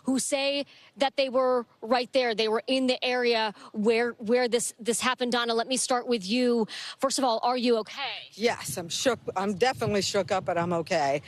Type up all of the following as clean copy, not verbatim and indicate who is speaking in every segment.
Speaker 1: who say that they were right there. They were in the area where this happened. Donna, let me start with you. First of all, are you okay?
Speaker 2: Yes, I'm shook. I'm definitely shook up, but I'm okay.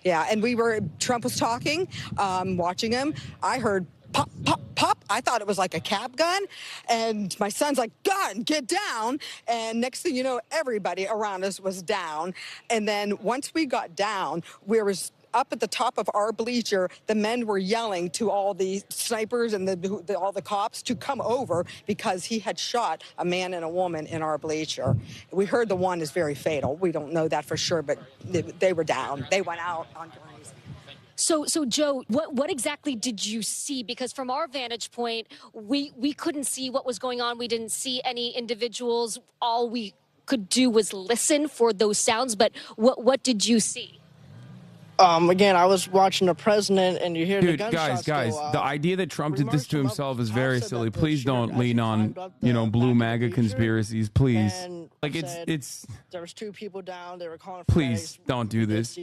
Speaker 2: Yeah, and Trump was talking, watching him. I heard pop, pop, pop. I thought it was like a cap gun. And my son's like, gun, get down. And next thing you know, everybody around us was down. And then once we got down, we was up at the top of our bleacher. The men were yelling to all the snipers and all the cops to come over because he had shot a man and a woman in our bleacher. We heard the one is very fatal. We don't know that for sure, but they were down. They went out on grenades.
Speaker 1: So Joe, what exactly did you see? Because from our vantage point, we couldn't see what was going on. We didn't see any individuals. All we could do was listen for those sounds. But what did you see?
Speaker 3: Again, I was watching the president, and you hear the gunshots
Speaker 4: guys,
Speaker 3: go off.
Speaker 4: the idea that Trump did this to himself is very silly. Please don't lean on, blue MAGA conspiracies. Please, like it's.
Speaker 3: There was 2 people down. They were calling.
Speaker 4: Please don't do this.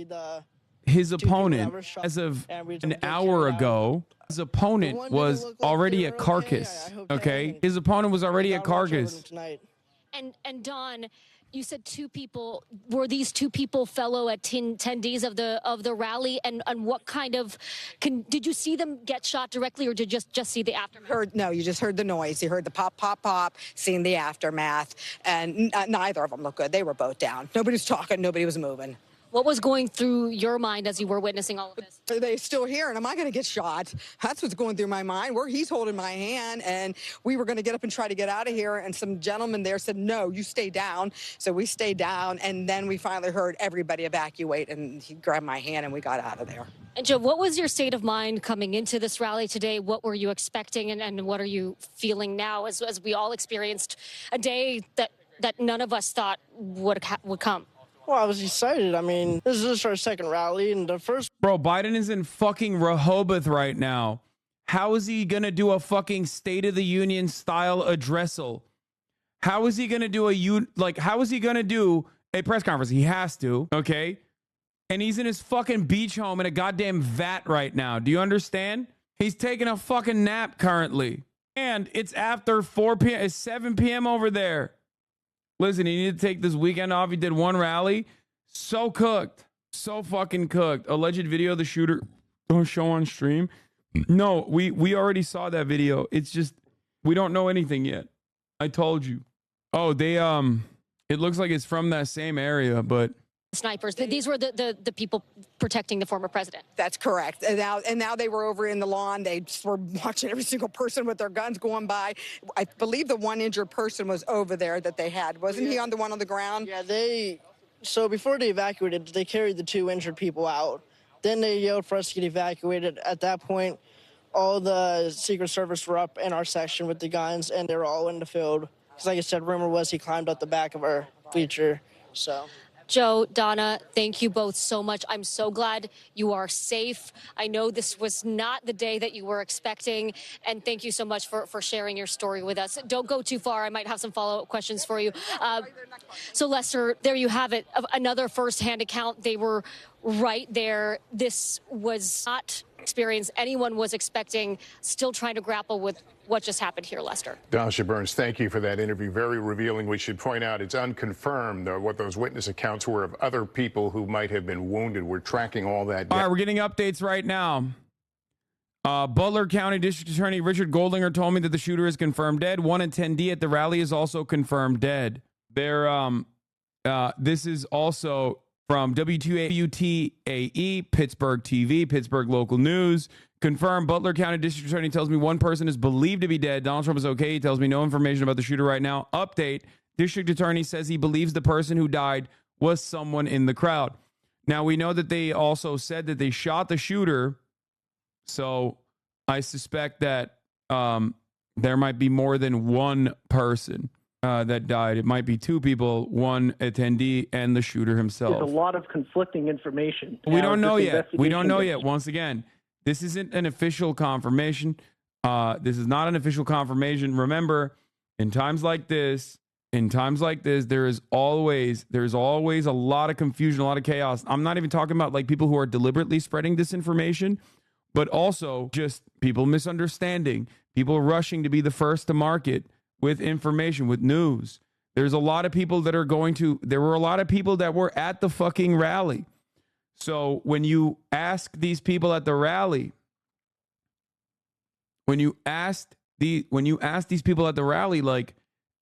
Speaker 4: His opponent, as of an hour ago, his opponent was already a carcass. Okay, his opponent was already a carcass.
Speaker 1: And Don, you said 2 people. Were these 2 people fellow attendees of the rally? And what kind of did you see them get shot directly, or did you just see the aftermath?
Speaker 2: No, you just heard the noise. You heard the pop, pop, pop. Seen the aftermath, and neither of them looked good. They were both down. Nobody was talking. Nobody was moving.
Speaker 1: What was going through your mind as you were witnessing all of this?
Speaker 2: Are they still here? And am I going to get shot? That's what's going through my mind. He's holding my hand, and we were going to get up and try to get out of here. And some gentleman there said, no, you stay down. So we stayed down, and then we finally heard everybody evacuate, and he grabbed my hand, and we got out of there.
Speaker 1: And Joe, what was your state of mind coming into this rally today? What were you expecting, and what are you feeling now as we all experienced a day that none of us thought would come?
Speaker 3: Well, I was excited. I mean, this is our second rally, and the first...
Speaker 4: Bro, Biden is in fucking Rehoboth right now. How is he going to do a fucking State of the Union style addressal? How is he going to do how is he going to do a press conference? He has to, okay? And he's in his fucking beach home in a goddamn vat right now. Do you understand? He's taking a fucking nap currently. And it's after 4 p.m. It's 7 p.m. over there. Listen, he needed to take this weekend off. He did 1 rally. So cooked. So fucking cooked. Alleged video of the shooter. Don't show on stream. No, we already saw that video. It's just, we don't know anything yet. I told you. Oh, they, it looks like it's from that same area, but...
Speaker 1: Snipers. These were the people protecting the former president.
Speaker 2: That's correct. And now they were over in the lawn. They just were watching every single person with their guns going by. I believe the one injured person was over there that they had. Wasn't he on the one on the ground?
Speaker 3: Yeah, so before they evacuated, they carried the 2 injured people out. Then they yelled for us to get evacuated. At that point, all the Secret Service were up in our section with the guns, and they were all in the field. Because like I said, rumor was he climbed up the back of our bleacher, so...
Speaker 1: Joe, Donna, thank you both so much. I'm so glad you are safe. I know this was not the day that you were expecting, and thank you so much for sharing your story with us. Don't go too far. I might have some follow-up questions for you. So, Lester, there you have it. Another firsthand account. They were right there. This was not experience anyone was expecting, still trying to grapple with what just happened here, Lester.
Speaker 5: Dasha Burns, thank you for that interview. Very revealing. We should point out it's unconfirmed what those witness accounts were of other people who might have been wounded. We're tracking all that.
Speaker 4: All right, we're getting updates right now. Butler County District Attorney Richard Goldinger told me that the shooter is confirmed dead. One attendee at the rally is also confirmed dead. This is also from WTAE, Pittsburgh TV, Pittsburgh Local News. Confirmed, Butler County District Attorney tells me one person is believed to be dead. Donald Trump is okay. He tells me no information about the shooter right now. Update, District Attorney says he believes the person who died was someone in the crowd. Now, we know that they also said that they shot the shooter. So I suspect that there might be more than one person that died. It might be 2 people, one attendee and the shooter himself.
Speaker 6: There's a lot of conflicting information.
Speaker 4: We don't know yet. We don't know yet. Once again, this isn't an official confirmation. This is not an official confirmation. Remember, in times like this, there's always a lot of confusion, a lot of chaos. I'm not even talking about like people who are deliberately spreading disinformation, but also just people misunderstanding, people rushing to be the first to market with information, with news. There's a lot of people that are there were a lot of people that were at the fucking rally. So when you ask these people at the rally, when you ask these people at the rally, like,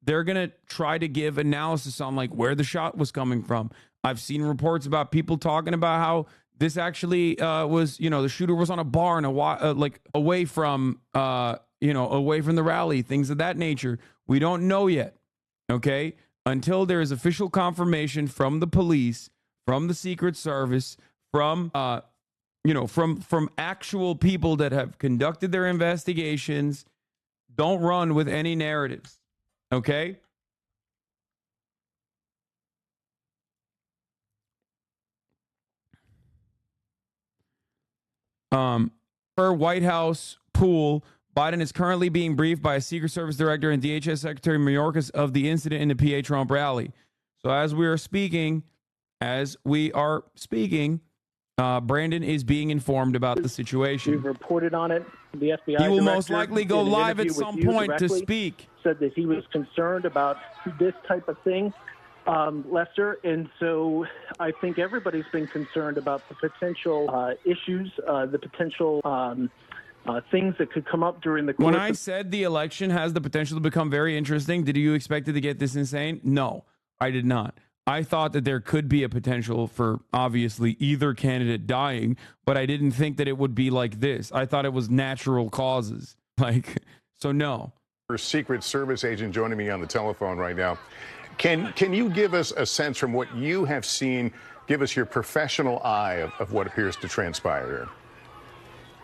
Speaker 4: they're going to try to give analysis on like where the shot was coming from. I've seen reports about people talking about how this actually was, the shooter was on a bar and away from the rally, things of that nature. We don't know yet. Okay. Until there is official confirmation from the police, from the Secret Service, from actual people that have conducted their investigations, don't run with any narratives. Okay. Per White House pool, Biden is currently being briefed by a Secret Service director and DHS Secretary Mayorkas of the incident in the PA Trump rally. So as we are speaking, Brandon is being informed about the situation.
Speaker 6: We've reported on it. The FBI
Speaker 4: he will
Speaker 6: director,
Speaker 4: most likely go live at some point to speak.
Speaker 6: Said that he was concerned about this type of thing, Lester. And so I think everybody's been concerned about the potential issues, the potential things that could come up during the course.
Speaker 4: When I said the election has the potential to become very interesting, did you expect it to get this insane? No, I did not. I thought that there could be a potential for obviously either candidate dying, but I didn't think that it would be like this. I thought it was natural causes. So no.
Speaker 5: Secret Service agent joining me on the telephone right now. Can you give us a sense from what you have seen, give us your professional eye of what appears to transpire here?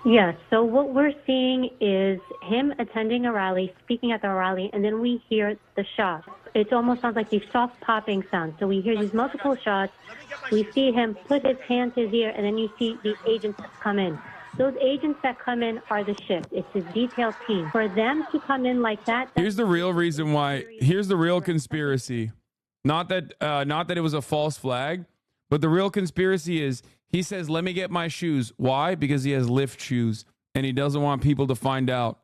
Speaker 7: Yes. So what we're seeing is him attending a rally, speaking at the rally, and then we hear the shots. It almost sounds like these soft popping sounds. So we hear these multiple shots. We see him put his hand to his ear, and then you see the agents come in. Those agents that come in are the shift. It's his detail team. For them to come in like that.
Speaker 4: Here's the real reason why. Here's the real conspiracy. Not that it was a false flag, but the real conspiracy is he says, "Let me get my shoes." Why? Because he has lift shoes and he doesn't want people to find out.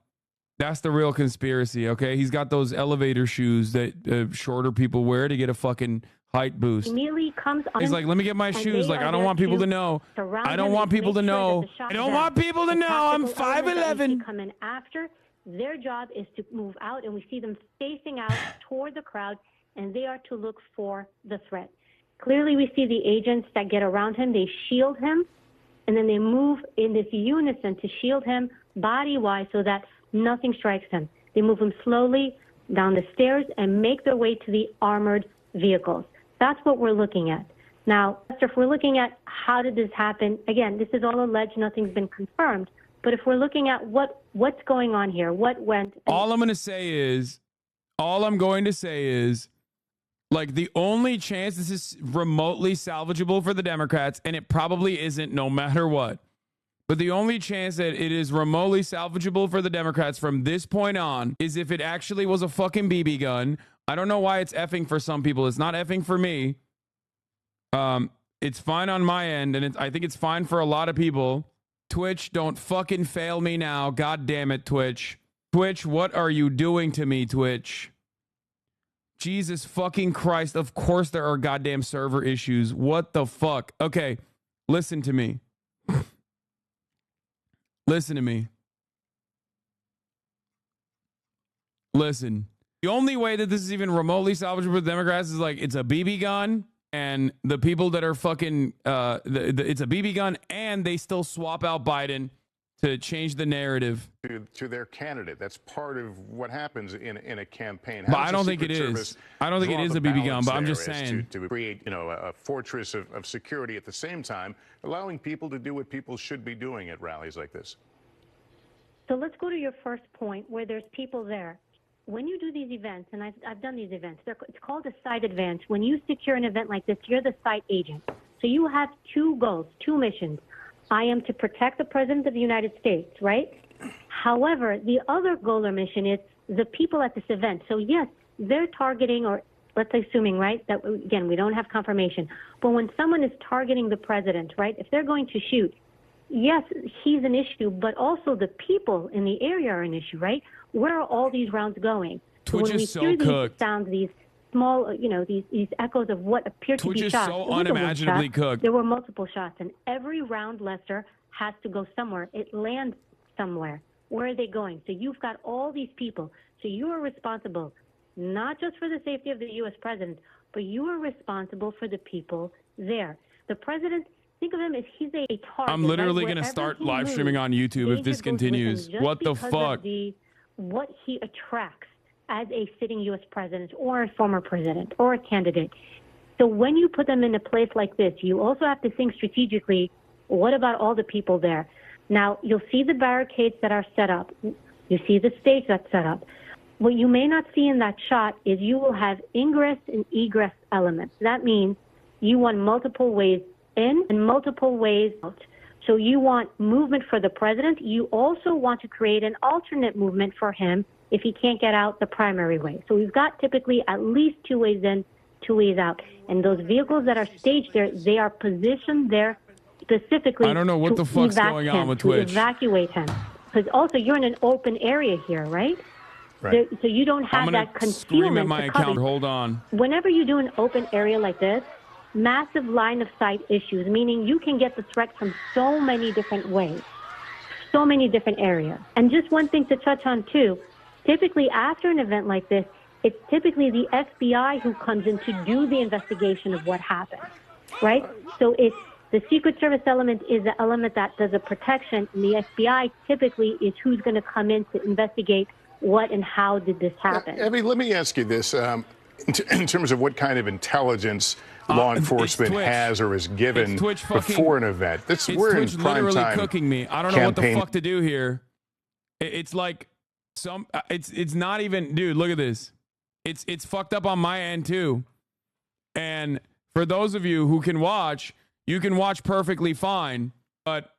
Speaker 4: That's the real conspiracy. Okay, he's got those elevator shoes that shorter people wear to get a fucking height boost.
Speaker 7: Immediately comes on.
Speaker 4: He's like, "Let me get my shoes." Like, I don't want people to know. I don't want people to know. I don't want people to know. I'm 5'11".
Speaker 7: Come in after. Their job is to move out, and we see them facing out toward the crowd, and they are to look for the threat. Clearly, we see the agents that get around him. They shield him, and then they move in this unison to shield him body-wise so that nothing strikes him. They move him slowly down the stairs and make their way to the armored vehicles. That's what we're looking at. Now, if we're looking at how did this happen, again, this is all alleged, nothing's been confirmed. But if we're looking at what's going on here, what went...
Speaker 4: All I'm going to say is, like, the only chance this is remotely salvageable for the Democrats, and it probably isn't no matter what, but the only chance that it is remotely salvageable for the Democrats from this point on is if it actually was a fucking BB gun. I don't know why it's effing for some people. It's not effing for me. It's fine on my end, and I think it's fine for a lot of people. Twitch, don't fucking fail me now. God damn it, Twitch. Twitch, what are you doing to me, Twitch? Jesus fucking Christ. Of course there are goddamn server issues. What the fuck? Okay, listen to me. Listen to me. Listen. The only way that this is even remotely salvageable for the Democrats is like it's a BB gun and the people that are fucking it's a BB gun and they still swap out Biden to change the narrative
Speaker 5: to their candidate. That's part of what happens in a campaign.
Speaker 4: But I don't think it is. I don't think it is a BB gun, but I'm just saying
Speaker 5: to create, a fortress of security at the same time, allowing people to do what people should be doing at rallies like this.
Speaker 7: So let's go to your first point where there's people there. When you do these events, and I've done these events, it's called a site advance. When you secure an event like this, you're the site agent. So you have two goals, two missions. I am to protect the President of the United States, right? However, the other goal or mission is the people at this event. So yes, they're targeting, or let's say assuming, right, that again, we don't have confirmation. But when someone is targeting the president, right, if they're going to shoot, yes, he's an issue, but also the people in the area are an issue, right? Where are all these rounds going? So
Speaker 4: Twitch
Speaker 7: when we
Speaker 4: is so
Speaker 7: hear
Speaker 4: cooked.
Speaker 7: these sounds, these small, these echoes of what appear to
Speaker 4: Twitch
Speaker 7: be
Speaker 4: is
Speaker 7: shots.
Speaker 4: so
Speaker 7: It wasn't one
Speaker 4: unimaginably
Speaker 7: shot.
Speaker 4: cooked.
Speaker 7: There were multiple shots, and every round, Lester, has to go somewhere. It lands somewhere. Where are they going? So you've got all these people. So you are responsible not just for the safety of the U.S. president, but you are responsible for the people there. The president, think of him as he's a target.
Speaker 4: I'm literally
Speaker 7: right?
Speaker 4: going to start
Speaker 7: Wherever he
Speaker 4: live streaming
Speaker 7: moves,
Speaker 4: on YouTube if
Speaker 7: danger
Speaker 4: this
Speaker 7: goes with him
Speaker 4: continues.
Speaker 7: just
Speaker 4: What the
Speaker 7: because
Speaker 4: fuck?
Speaker 7: of what he attracts as a sitting U.S. president or a former president or a candidate. So when you put them in a place like this, you also have to think strategically, what about all the people there? Now, you'll see the barricades that are set up. You see the stage that's set up. What you may not see in that shot is you will have ingress and egress elements. That means you want multiple ways in and multiple ways out. So you want movement for the president. You also want to create an alternate movement for him if he can't get out the primary way. So we've got typically at least 2 ways in, 2 ways out. And those vehicles that are staged there, they are positioned there specifically
Speaker 4: I don't know what the fuck's going on with Twitch.
Speaker 7: To evacuate him. Because also you're in an open area here, right?
Speaker 5: Right.
Speaker 7: So you don't have that concealment.
Speaker 4: Scream at my account. Hold on.
Speaker 7: Whenever you do an open area like this, massive line of sight issues, meaning you can get the threat from so many different ways, so many different areas. And just one thing to touch on too, typically after an event like this, it's typically the FBI who comes in to do the investigation of what happened, right? So it's the Secret Service element is the element that does a protection, and the FBI typically is who's going to come in to investigate what and how did this happen.
Speaker 5: Evie, let me ask you this. In terms of what kind of intelligence law enforcement has or is given before an event. We're in prime
Speaker 4: literally
Speaker 5: time
Speaker 4: cooking me. I don't know what the fuck to do here. It's like it's not even, dude, look at this. It's fucked up on my end too. And for those of you who can watch, you can watch perfectly fine, but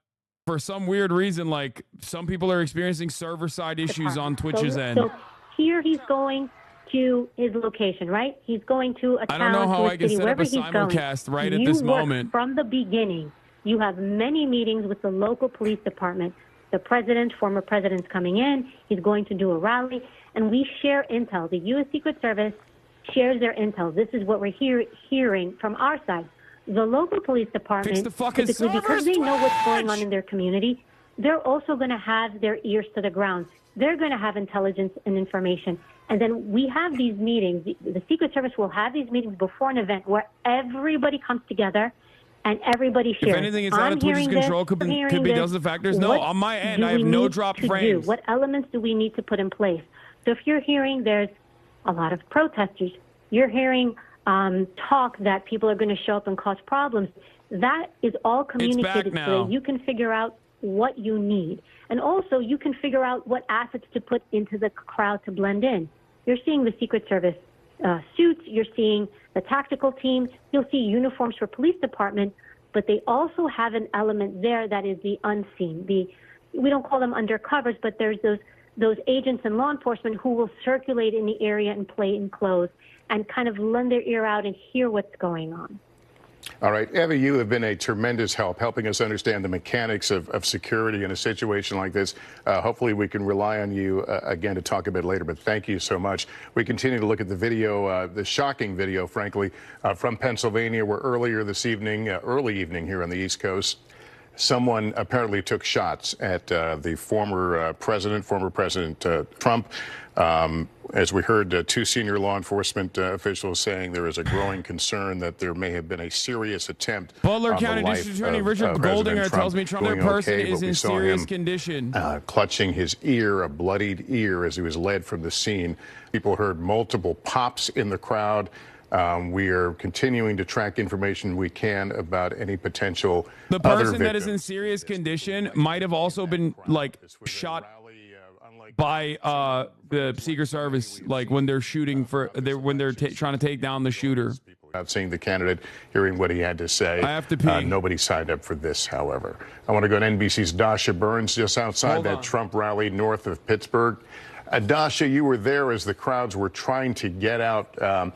Speaker 4: for some weird reason, like some people are experiencing server side issues on Twitch's end.
Speaker 7: So here he's going to his location, right? He's going to a town,
Speaker 4: I don't know how
Speaker 7: to a
Speaker 4: I can
Speaker 7: city,
Speaker 4: set up
Speaker 7: wherever
Speaker 4: a
Speaker 7: he's
Speaker 4: simulcast
Speaker 7: going.
Speaker 4: right at this
Speaker 7: work
Speaker 4: moment.
Speaker 7: From the beginning, you have many meetings with the local police department. The president, former president's coming in. He's going to do a rally, and we share intel. The U.S. Secret Service shares their intel. This is what we're hearing from our side. The local police department, typically because they know what's going on in their community, they're also going to have their ears to the ground. They're going to have intelligence and information. And then we have these meetings. The Secret Service will have these meetings before an event where everybody comes together and everybody shares.
Speaker 4: If anything is out of Twitch's control, could be dozen factors. No, on my end, I have no drop frames.
Speaker 7: What elements do we need to put in place? So if you're hearing there's a lot of protesters, you're hearing talk that people are going to show up and cause problems, that is all communicated so that you can figure out what you need. And also, you can figure out what assets to put into the crowd to blend in. You're seeing the Secret Service suits. You're seeing the tactical team. You'll see uniforms for police department, but they also have an element there that is the unseen. We don't call them undercovers, but there's those agents in law enforcement who will circulate in the area and play in clothes and kind of lend their ear out and hear what's going on.
Speaker 5: All right, Evie, you have been a tremendous help helping us understand the mechanics of security in a situation like this. Hopefully we can rely on you again to talk a bit later, but thank you so much. We continue to look at the video, the shocking video, frankly, from Pennsylvania, where earlier this evening, early evening here on the East Coast, someone apparently took shots at the former President Trump. As we heard, two senior law enforcement officials saying there is a growing concern that there may have been a serious attempt.
Speaker 4: Butler County District Attorney Richard Goldinger tells me Trump person is in serious condition.
Speaker 5: Clutching his ear, a bloodied ear, as he was led from the scene. People heard multiple pops in the crowd. We are continuing to track information we can about any potential
Speaker 4: The person that is in serious condition might have also been like shot by the Secret Service, like when they're shooting when they're trying to take down the shooter.
Speaker 5: Without seeing the candidate, hearing what he had to say.
Speaker 4: I have to pee.
Speaker 5: Nobody signed up for this, however. I want to go to NBC's Dasha Burns, just outside that Trump rally north of Pittsburgh. Dasha, you were there as the crowds were trying to get out.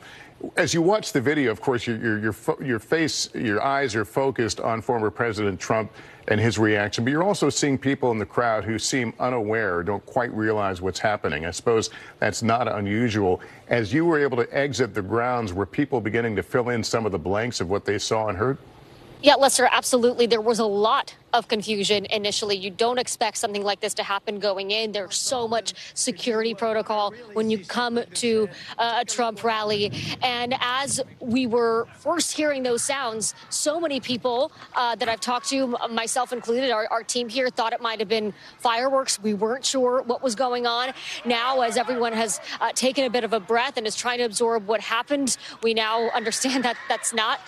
Speaker 5: As you watch the video, of course, your eyes are focused on former President Trump and his reaction. But you're also seeing people in the crowd who seem unaware, don't quite realize what's happening. I suppose that's not unusual. As you were able to exit the grounds, were people beginning to fill in some of the blanks of what they saw and heard?
Speaker 1: Yeah, Lester, absolutely. There was a lot of confusion initially. You don't expect something like this to happen going in. There's so much security protocol when you come to a Trump rally. And as we were first hearing those sounds, so many people that I've talked to, myself included, our team here, thought it might have been fireworks. We weren't sure what was going on. Now, as everyone has taken a bit of a breath and is trying to absorb what happened, we now understand that that's not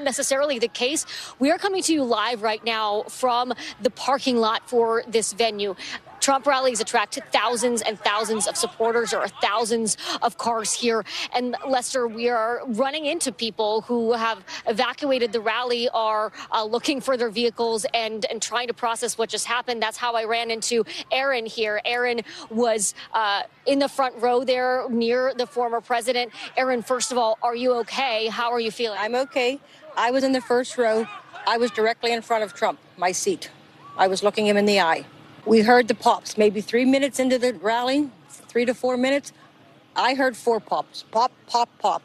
Speaker 1: necessarily the case. We are coming to you live right now from the parking lot for this venue. Trump rallies attract thousands and thousands of supporters. There are thousands of cars here. And Lester, we are running into people who have evacuated the rally, are looking for their vehicles and trying to process what just happened. That's how I ran into Aaron here. Aaron was in the front row there near the former president. Aaron, first of all, are you okay? How are you feeling?
Speaker 8: I'm okay. I was in the first row. I was directly in front of Trump, my seat. I was looking him in the eye. We heard the pops, maybe 3 minutes into the rally, 3 to 4 minutes. I heard 4 pops, pop, pop, pop.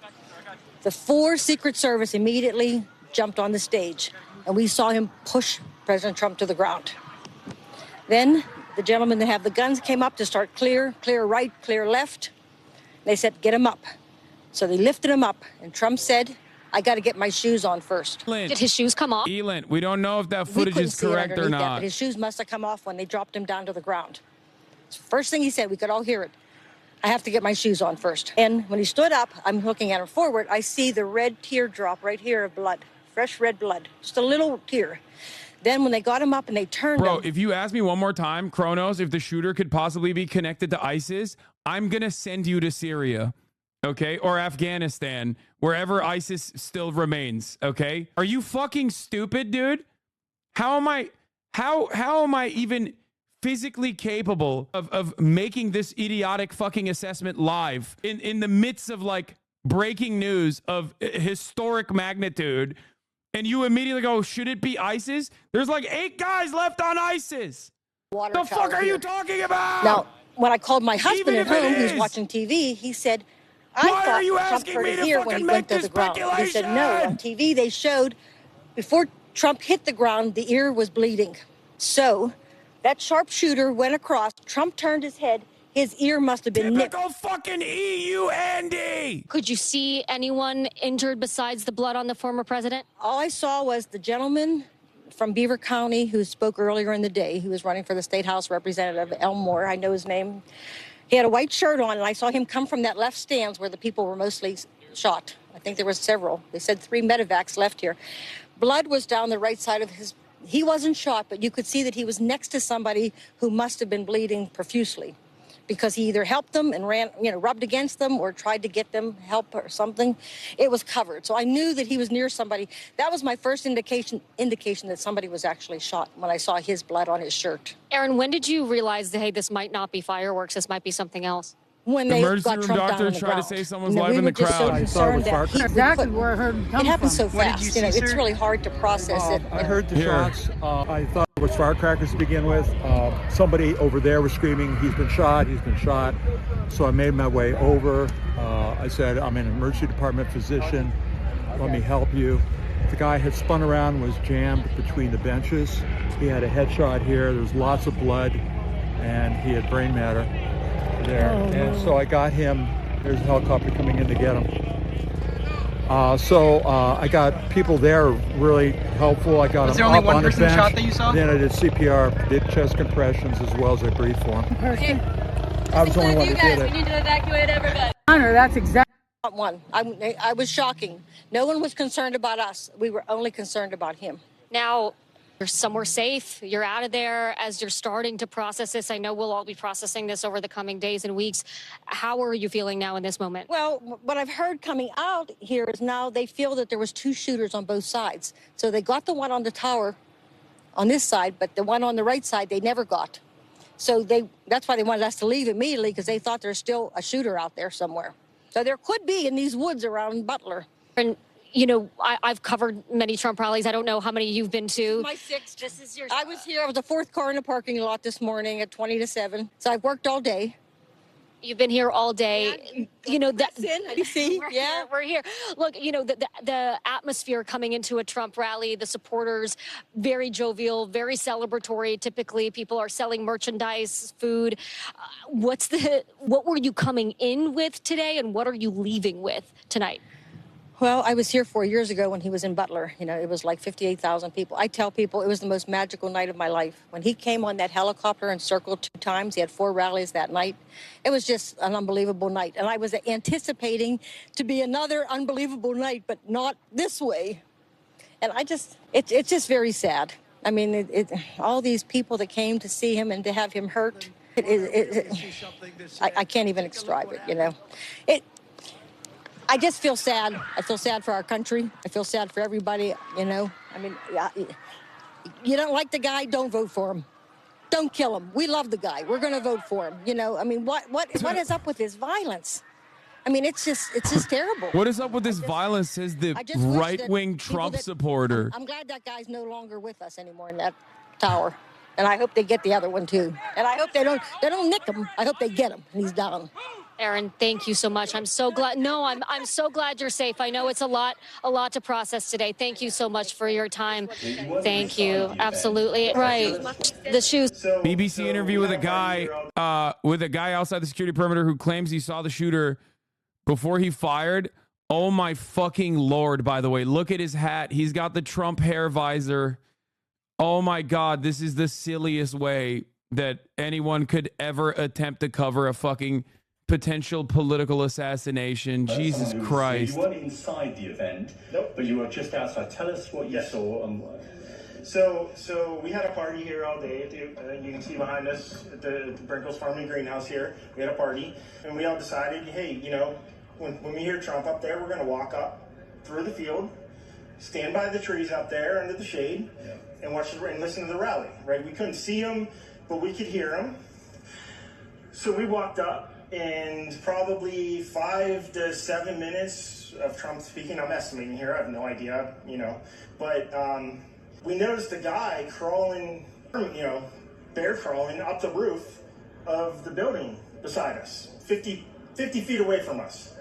Speaker 8: The 4 Secret Service immediately jumped on the stage, and we saw him push President Trump to the ground. Then the gentlemen that have the guns came up to start clear right, clear left. They said, get him up. So they lifted him up, and Trump said, I got to get my shoes on first.
Speaker 1: Did his shoes come off?
Speaker 4: Elin, we don't know if that footage is correct or not.
Speaker 8: That, but his shoes must have come off when they dropped him down to the ground. First thing he said, we could all hear it. I have to get my shoes on first. And when he stood up, I'm looking at him forward, I see the red teardrop right here of blood, fresh red blood, just a little tear. Then when they got him up and they turned him.
Speaker 4: Bro, if you ask me one more time, Kronos, if the shooter could possibly be connected to ISIS, I'm going to send you to Syria. Okay, or Afghanistan, wherever ISIS still remains. Okay, are you fucking stupid, dude? How am I even physically capable of making this idiotic fucking assessment live in the midst of like breaking news of historic magnitude? And you immediately go, should it be ISIS? There's like 8 guys left on ISIS. What the fuck are you talking about?
Speaker 8: Now, when I called my husband at home, who's watching TV, he said,
Speaker 4: why are you asking me to fucking make this speculation?
Speaker 8: He said, no, on TV they showed before Trump hit the ground, the ear was bleeding. So that sharpshooter went across, Trump turned his head, his ear must have been nipped.
Speaker 4: Typical fucking EU Andy!
Speaker 1: Could you see anyone injured besides the blood on the former president?
Speaker 8: All I saw was the gentleman from Beaver County who spoke earlier in the day. He was running for the State House Representative, Elmore, I know his name. He had a white shirt on, and I saw him come from that left stands where the people were mostly shot. I think there were several. They said 3 medevacs left here. Blood was down the right side of his. He wasn't shot, but you could see that he was next to somebody who must have been bleeding profusely because he either helped them and ran, rubbed against them or tried to get them help or something. It was covered. So I knew that he was near somebody. That was my first indication that somebody was actually shot when I saw his blood on his shirt.
Speaker 1: Aaron, when did you realize that, hey, this might not be fireworks, this might be something else?
Speaker 8: When they
Speaker 4: emergency
Speaker 8: got
Speaker 4: room
Speaker 8: Trump
Speaker 4: doctor
Speaker 8: down on the
Speaker 4: tried to
Speaker 8: ground.
Speaker 4: say someone's live in the crowd.
Speaker 8: I saw it was fireworks.
Speaker 9: Exactly where I heard him come
Speaker 8: It happens
Speaker 9: from.
Speaker 8: so fast. It's really hard to process it.
Speaker 10: I heard the shots. I thought it was firecrackers to begin with. Somebody over there was screaming, he's been shot, he's been shot. So I made my way over. I said, I'm an emergency department physician. Let me help you. The guy had spun around, was jammed between the benches. He had a headshot here. There was lots of blood, and he had brain matter there. And so I got him. There's a helicopter coming in to get him. So I got people there really helpful. I got him up on the bench. Shot that you saw? Then I did CPR, did chest compressions as well as I breathed for him. I was the only one that did it.
Speaker 11: We need to evacuate everybody.
Speaker 9: Honor, that's exactly.
Speaker 8: One. I was shocking. No one was concerned about us. We were only concerned about him.
Speaker 1: Now, you're somewhere safe. You're out of there as you're starting to process this. I know we'll all be processing this over the coming days and weeks. How are you feeling now in this moment?
Speaker 8: Well, what I've heard coming out here is now they feel that there was 2 shooters on both sides. So they got the one on the tower on this side, but the one on the right side they never got. So that's why they wanted us to leave immediately, because they thought there's still a shooter out there somewhere. So there could be in these woods around Butler.
Speaker 1: And you know, I've covered many Trump rallies. I don't know how many you've been to.
Speaker 8: My sixth. This is your. I was here. I was the fourth car in the parking lot this morning at 20 to 7. So I've worked all day.
Speaker 1: You've been here all day. You know that.
Speaker 8: See,
Speaker 1: We're here. Look, you know the atmosphere coming into a Trump rally. The supporters, very jovial, very celebratory. Typically, people are selling merchandise, food. What were you coming in with today, and what are you leaving with tonight?
Speaker 8: Well, I was here 4 years ago when he was in Butler. You know, it was like 58,000 people. I tell people it was the most magical night of my life. When he came on that helicopter and circled 2 times, he had 4 rallies that night. It was just an unbelievable night. And I was anticipating to be another unbelievable night, but not this way. And it's just very sad. I mean, all these people that came to see him and to have him hurt, I can't even describe it, you know. I just feel sad. I feel sad for our country. I feel sad for everybody, you know. I mean, you don't like the guy, don't vote for him. Don't kill him. We love the guy. We're going to vote for him. You know, I mean, what is up with this violence? I mean, it's just terrible.
Speaker 4: What is up with this violence, says the right-wing Trump supporter.
Speaker 8: I'm glad that guy's no longer with us anymore in that tower. And I hope they get the other one, too. And I hope they don't nick him. I hope they get him, and he's down.
Speaker 1: Erin, thank you so much. I'm so glad. No, I'm so glad you're safe. I know it's a lot to process today. Thank you so much for your time. Thank you. Absolutely. Right. The shoes.
Speaker 4: BBC interview with a guy outside the security perimeter who claims he saw the shooter before he fired. Oh my fucking Lord, by the way. Look at his hat. He's got the Trump hair visor. Oh my God, this is the silliest way that anyone could ever attempt to cover a fucking potential political assassination. Jesus Christ.
Speaker 11: You weren't inside the event, but you were just outside. Tell us what you saw. So we had a party here all day. You can see behind us at the Brinkles Farming Greenhouse here. We had a party, and we all decided, hey, you know, when we hear Trump up there, we're going to walk up through the field, stand by the trees up there under the shade, and watch and listen to the rally. Right? We couldn't see him, but we could hear him. So we walked up. And probably 5 to 7 minutes of Trump speaking, I'm estimating here, I have no idea, you know, but we noticed a guy crawling, you know, bear crawling up the roof of the building beside us, 50 feet away from us.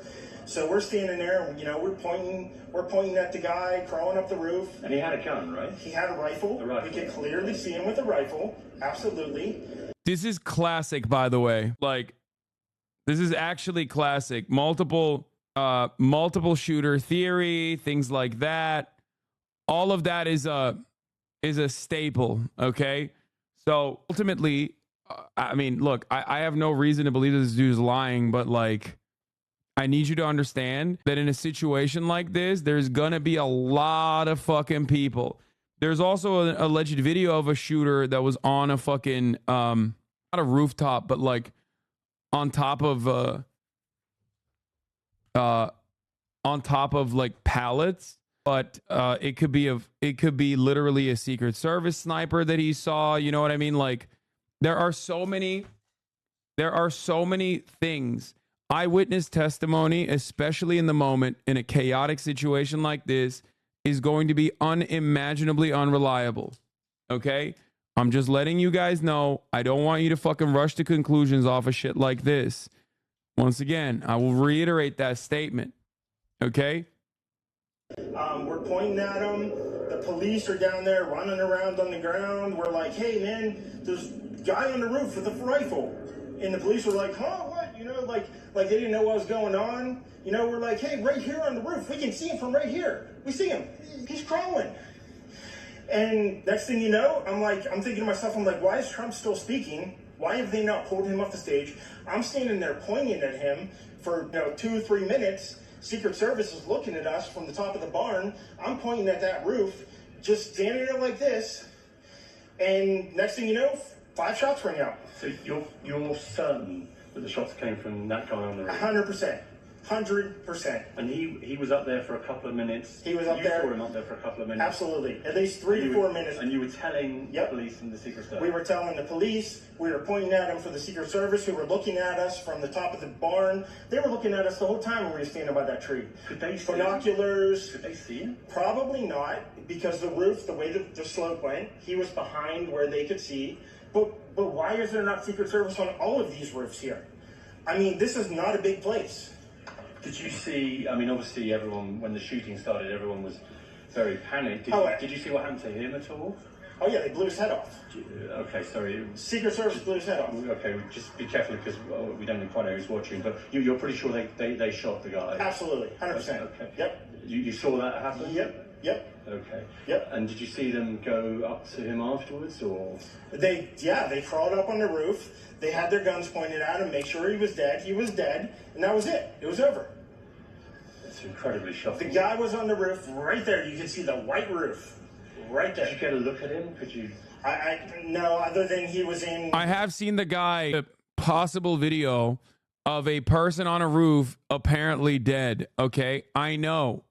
Speaker 11: So we're standing there, and, you know, we're pointing at the guy crawling up the roof. And he had a gun, right? He had a rifle. We could clearly see him with a rifle. Absolutely.
Speaker 4: This is classic, by the way. Like, this is actually classic. Multiple shooter theory, things like that. All of that is a staple. Okay. So ultimately, I mean, look, I have no reason to believe this dude's lying, but like, I need you to understand that in a situation like this, there's gonna be a lot of fucking people. There's also an alleged video of a shooter that was on a fucking not a rooftop, but like on top of like pallets, but it could be literally a Secret Service sniper that he saw. You know what I mean? Like there are so many things. Eyewitness testimony, especially in the moment in a chaotic situation like this, is going to be unimaginably unreliable. Okay? I'm just letting you guys know. I don't want you to fucking rush to conclusions off of shit like this. Once again, I will reiterate that statement. Okay?
Speaker 11: We're pointing at them. The police are down there running around on the ground. We're like, hey, man, there's a guy on the roof with a rifle. And the police were like, huh, what? You know, like they didn't know what was going on. You know, we're like, hey, right here on the roof. We can see him from right here. We see him. He's crawling. And next thing you know, I'm thinking to myself, I'm like, why is Trump still speaking? Why have they not pulled him off the stage? I'm standing there pointing at him for 2 or 3 minutes. Secret Service is looking at us from the top of the barn. I'm pointing at that roof, just standing there like this. And next thing you know, 5 shots rang out.
Speaker 12: So you're certain that the shots came from that guy on the roof?
Speaker 11: 100%. 100%.
Speaker 12: And he was up there for a couple of minutes.
Speaker 11: He was up there.
Speaker 12: You saw him up there for a couple of minutes.
Speaker 11: Absolutely. At least 3 to 4 minutes.
Speaker 12: And you were telling the police and the Secret Service?
Speaker 11: We were telling the police. We were pointing at them for the Secret Service, who were looking at us from the top of the barn. They were looking at us the whole time when we were standing by that tree.
Speaker 12: Could they see
Speaker 11: binoculars?
Speaker 12: Could they see him?
Speaker 11: Probably not, because the roof, the way the slope went, he was behind where they could see. But why is there not Secret Service on all of these roofs here? I mean, this is not a big place.
Speaker 12: Did you see, I mean, obviously everyone, when the shooting started, everyone was very panicked. Did you see what happened to him at all?
Speaker 11: Oh yeah, they blew his head off.
Speaker 12: Okay, sorry.
Speaker 11: Secret Service blew his head off.
Speaker 12: Okay, just be careful because we don't quite know who's watching, but you're pretty sure they shot the guy?
Speaker 11: Absolutely, 100%.
Speaker 12: Okay.
Speaker 11: Yep.
Speaker 12: You saw that happen?
Speaker 11: Yep.
Speaker 12: Okay.
Speaker 11: Yep.
Speaker 12: And did you see them go up to him afterwards, or?
Speaker 11: They crawled up on the roof. They had their guns pointed at him, make sure he was dead. He was dead, and that was it. It was over.
Speaker 12: It's incredibly shocking.
Speaker 11: The guy was on the roof right there. You can see the white roof right there.
Speaker 12: Did you get a look at him? Could you?
Speaker 11: No, other than he was in.
Speaker 4: I have seen the guy, possible video of a person on a roof apparently dead. Okay, I know.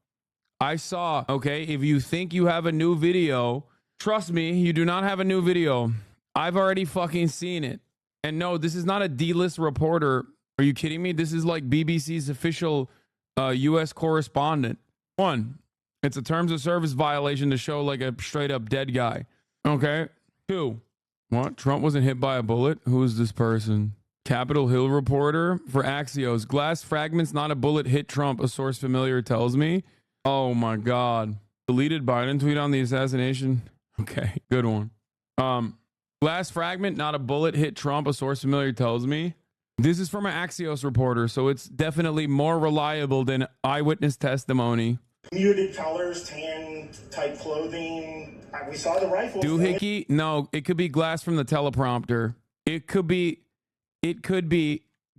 Speaker 4: I saw. Okay, if you think you have a new video, trust me, you do not have a new video. I've already fucking seen it. And no, this is not a D-list reporter. Are you kidding me? This is like BBC's official U.S. correspondent. 1, it's a terms of service violation to show like a straight up dead guy. Okay. 2, what? Trump wasn't hit by a bullet? Who is this person? Capitol Hill reporter for Axios. Glass fragments, not a bullet, hit Trump, a source familiar tells me. Oh my God. Deleted Biden tweet on the assassination. Okay, good one. Glass fragment, not a bullet, hit Trump, a source familiar tells me. This is from an Axios reporter, so it's definitely more reliable than eyewitness testimony.
Speaker 11: Muted colors, tan type clothing. We saw the rifle.
Speaker 4: Doohickey? No, it could be glass from the teleprompter. It could be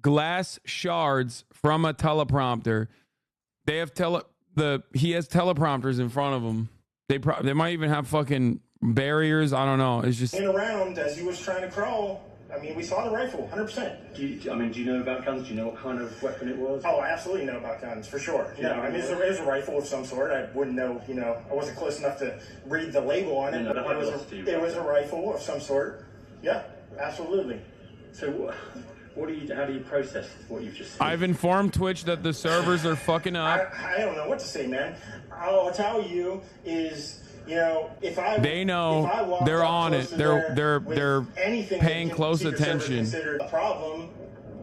Speaker 4: glass shards from a teleprompter. They have he has teleprompters in front of him. They might even have fucking barriers. I don't know. It's just
Speaker 11: around as he was trying to crawl. I mean, we saw the rifle, 100%.
Speaker 12: Do you know about guns? Do you know what kind of weapon it was?
Speaker 11: Oh, I absolutely know about guns, for sure. Yeah, I mean, it was a rifle of some sort. I wouldn't know, I wasn't close enough to read the label on it, but it was a rifle of some sort. Yeah, absolutely.
Speaker 12: So how do you process what you've just seen?
Speaker 4: I've informed Twitch that the servers are fucking up.
Speaker 11: I don't know what to say, man. All I'll tell you is, if
Speaker 4: they know they're on it. They're paying close attention.
Speaker 11: Considered a problem,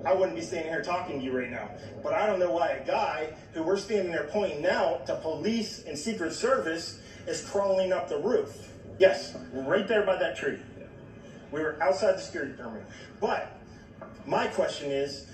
Speaker 11: I wouldn't be standing here talking to you right now. But I don't know why a guy who we're standing there pointing out to police and Secret Service is crawling up the roof. Yes, right there by that tree. We were outside the security perimeter. But my question is,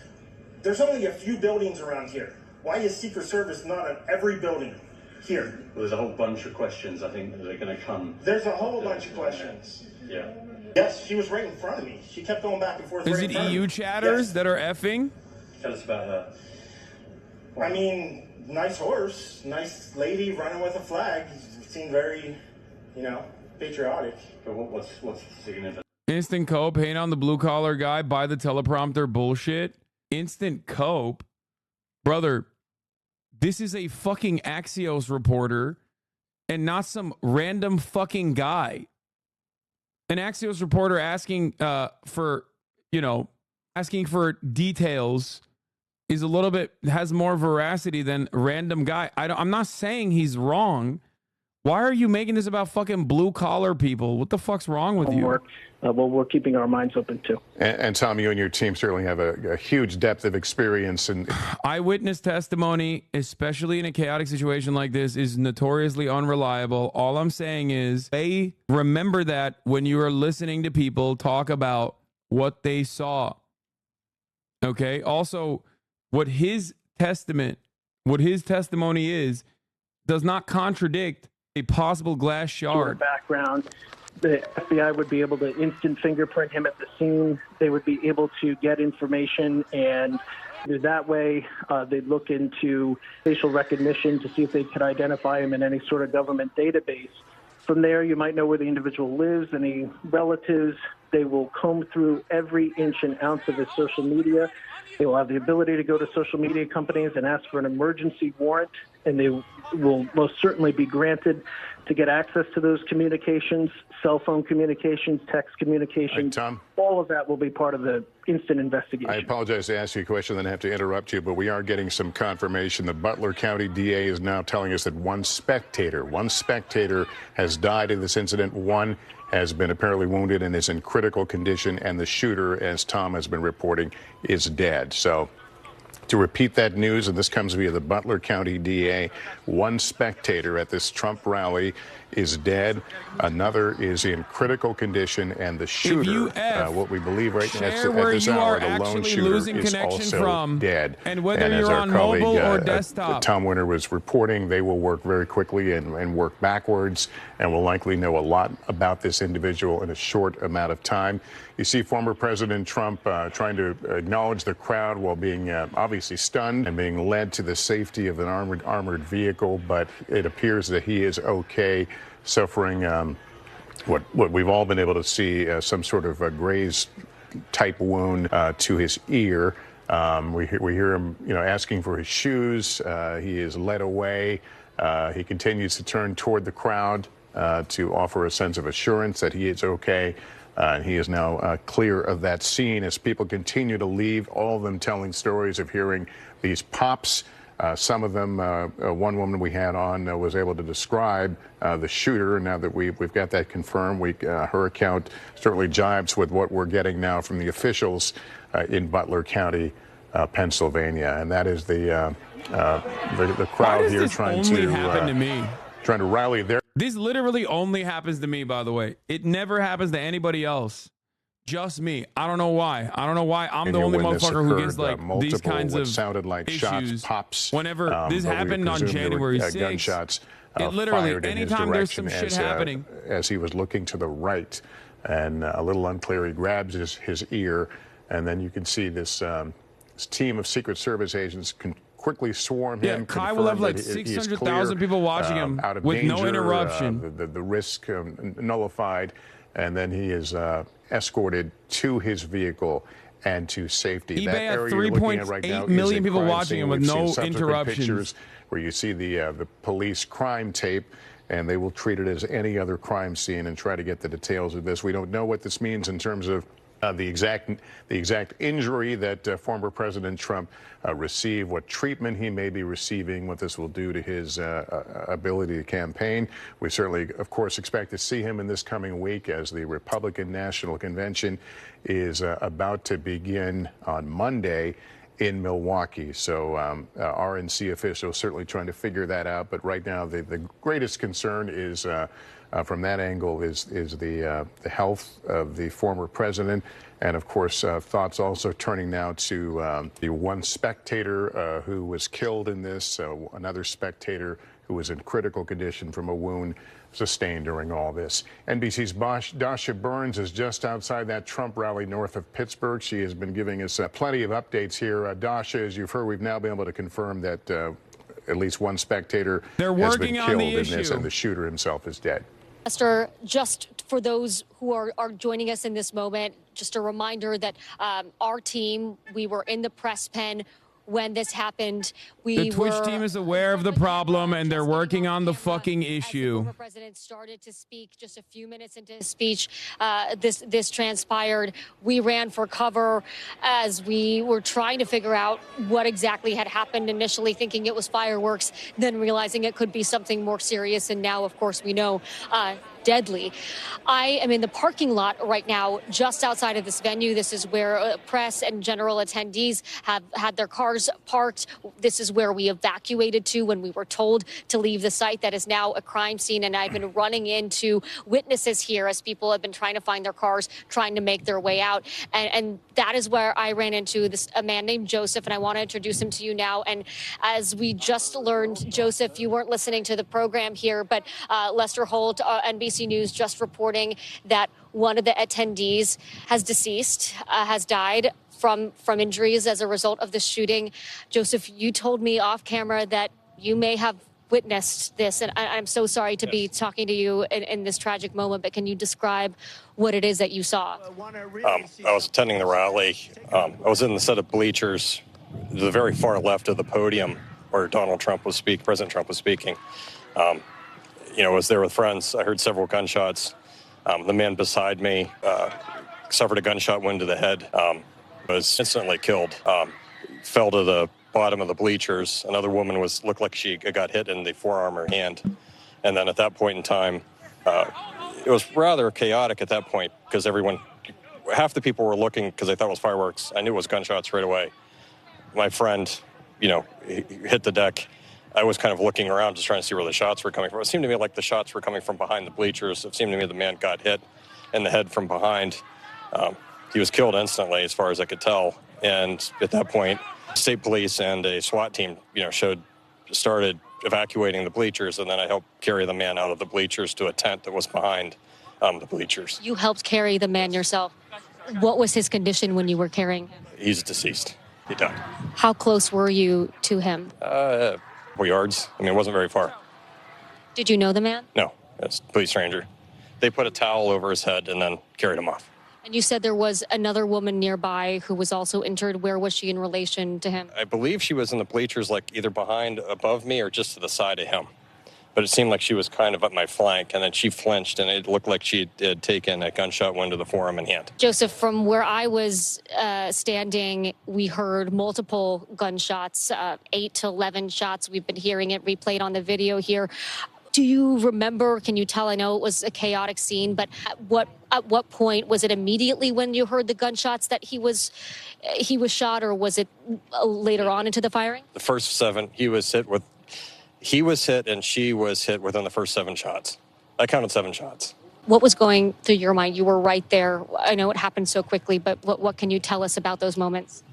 Speaker 11: there's only a few buildings around here. Why is Secret Service not on every building here?
Speaker 12: Well, there's a whole bunch of questions, I think, that are going to come.
Speaker 11: There's a whole bunch of questions.
Speaker 12: Yeah.
Speaker 11: Yes, she was right in front of me. She kept going back and forth.
Speaker 4: Is it EU chatters that are effing?
Speaker 12: Tell us about her.
Speaker 11: I mean, nice horse, nice lady running with a flag. Seemed very, patriotic.
Speaker 12: But what's significant?
Speaker 4: Instant cope, hate on the blue collar guy, buy the teleprompter bullshit. Instant cope, brother. This is a fucking Axios reporter and not some random fucking guy. An Axios reporter asking for details is a little bit, has more veracity than random guy. I'm not saying he's wrong. Why are you making this about fucking blue collar people? What the fuck's wrong with you?
Speaker 6: Well, we're keeping our minds open too.
Speaker 5: And Tom, you and your team certainly have a huge depth of experience and
Speaker 4: eyewitness testimony, especially in a chaotic situation like this, is notoriously unreliable. All I'm saying is remember that when you are listening to people talk about what they saw. Okay. Also, what his testimony is does not contradict a possible glass shard.
Speaker 6: Background. The FBI would be able to instant fingerprint him at the scene. They would be able to get information, and that way they'd look into facial recognition to see if they could identify him in any sort of government database. From there, you might know where the individual lives, any relatives, They will comb through every inch and ounce of his social media. They will have the ability to go to social media companies and ask for an emergency warrant, and they will most certainly be granted to get access to those communications, cell phone communications, text communications.
Speaker 5: Tom?
Speaker 6: All of that will be part of the instant investigation.
Speaker 5: I apologize to ask you a question, then I have to interrupt you, but we are getting some confirmation. The Butler County DA is now telling us that one spectator has died in this incident. One has been apparently wounded and is in critical condition, and the shooter, as Tom has been reporting, is dead. So to repeat that news, and this comes via the Butler County DA, one spectator at this Trump rally is dead. Another is in critical condition, and the shooter, what we believe right now at this hour, the lone shooter is also dead.
Speaker 4: And whether you're on mobile or desktop.
Speaker 5: Tom Winter was reporting, they will work very quickly and work backwards, and will likely know a lot about this individual in a short amount of time. You see former President Trump trying to acknowledge the crowd while being obviously stunned and being led to the safety of an armored vehicle, but it appears that he is okay, suffering what we've all been able to see, some sort of a graze-type wound to his ear. We hear him, asking for his shoes. He is led away. He continues to turn toward the crowd to offer a sense of assurance that he is okay. He is now clear of that scene as people continue to leave, all of them telling stories of hearing these pops. Some of them, one woman we had on was able to describe the shooter. Now that we've got that confirmed, her account certainly jibes with what we're getting now from the officials in Butler County, Pennsylvania. And that is the crowd here trying to rally there.
Speaker 4: This literally only happens to me, by the way. It never happens to anybody else. Just me. I don't know why. I'm the only motherfucker who gets like these kinds of
Speaker 5: sounded like
Speaker 4: issues.
Speaker 5: Shots, pops.
Speaker 4: Whenever this happened on January 6th,
Speaker 5: gunshots,
Speaker 4: it literally, anytime there's some shit happening.
Speaker 5: As he was looking to the right, and a little unclear, he grabs his ear, and then you can see this team of Secret Service agents quickly swarm him.
Speaker 4: Kai will have like 600,000 people watching him with no interruption.
Speaker 5: The risk nullified, and then he is escorted to his vehicle and to safety.
Speaker 4: That area 3.8 million people watching him with no interruptions.
Speaker 5: Pictures where you see the police crime tape, and they will treat it as any other crime scene and try to get the details of this. We don't know what this means in terms of the exact injury that former President Trump received, what treatment he may be receiving, what this will do to his ability to campaign. We certainly, of course, expect to see him in this coming week as the Republican National Convention is about to begin on Monday in Milwaukee. So RNC officials certainly trying to figure that out. But right now, the greatest concern is from that angle is the health of the former president. And of course, thoughts also turning now to the one spectator who was killed in this, another spectator who was in critical condition from a wound sustained during all this. NBC's Dasha Burns is just outside that Trump rally north of Pittsburgh. She has been giving us plenty of updates here. Dasha, as you've heard, we've now been able to confirm that at least one spectator has been killed in this, and the shooter himself is dead.
Speaker 1: Lester, just for those who are joining us in this moment, just a reminder that our team, we were in the press pen when this happened.
Speaker 4: The Twitch team is aware of the problem, and they're working on the fucking issue.
Speaker 1: The former president started to speak just a few minutes into his speech. This transpired. We ran for cover as we were trying to figure out what exactly had happened, initially thinking it was fireworks, then realizing it could be something more serious. And now, of course, we know deadly. I am in the parking lot right now, just outside of this venue. This is where press and general attendees have had their cars parked. This is where we evacuated to when we were told to leave the site that is now a crime scene. And I've been running into witnesses here as people have been trying to find their cars, trying to make their way out. And that is where I ran into a man named Joseph, and I want to introduce him to you now. And as we just learned, Joseph, you weren't listening to the program here, but Lester Holt, NBC News, just reporting that one of the attendees has deceased, has died from injuries as a result of the shooting. Joseph, you told me off camera that you may have witnessed this, and I'm so sorry to be talking to you in this tragic moment, but can you describe what it is that you saw?
Speaker 13: I was attending the rally. I was in the set of bleachers, the very far left of the podium where President Trump was speaking. I was there with friends. I heard several gunshots. The man beside me suffered a gunshot wound to the head, was instantly killed, fell to the bottom of the bleachers. Another woman looked like she got hit in the forearm or hand. And then at that point in time, it was rather chaotic at that point because half the people were looking because they thought it was fireworks. I knew it was gunshots right away. My friend, he hit the deck. I was kind of looking around just trying to see where the shots were coming from. It seemed to me like the shots were coming from behind the bleachers. It seemed to me the man got hit in the head from behind. He was killed instantly as far as I could tell. And at that point, state police and a SWAT team, started evacuating the bleachers, and then I helped carry the man out of the bleachers to a tent that was behind the bleachers.
Speaker 1: You helped carry the man yourself. What was his condition when you were carrying him?
Speaker 13: He's deceased. He died.
Speaker 1: How close were you to him?
Speaker 13: 4 yards. It wasn't very far.
Speaker 1: Did you know the man?
Speaker 13: No, it's a complete stranger. They put a towel over his head and then carried him off.
Speaker 1: And you said there was another woman nearby who was also injured. Where was she in relation to him?
Speaker 13: I believe she was in the bleachers, like either above me or just to the side of him. But it seemed like she was kind of at my flank, and then she flinched, and it looked like she had taken a gunshot wound to the forearm and hand.
Speaker 1: Joseph, from where I was standing, we heard multiple gunshots, 8 to 11 shots. We've been hearing it replayed on the video here. Do you remember, can you tell, I know it was a chaotic scene, but at what point, was it immediately when you heard the gunshots that he was shot, or was it later on into the firing?
Speaker 13: The first 7, he was hit and she was hit within the first 7 shots. I counted 7 shots.
Speaker 1: What was going through your mind? You were right there. I know it happened so quickly, but what can you tell us about those moments?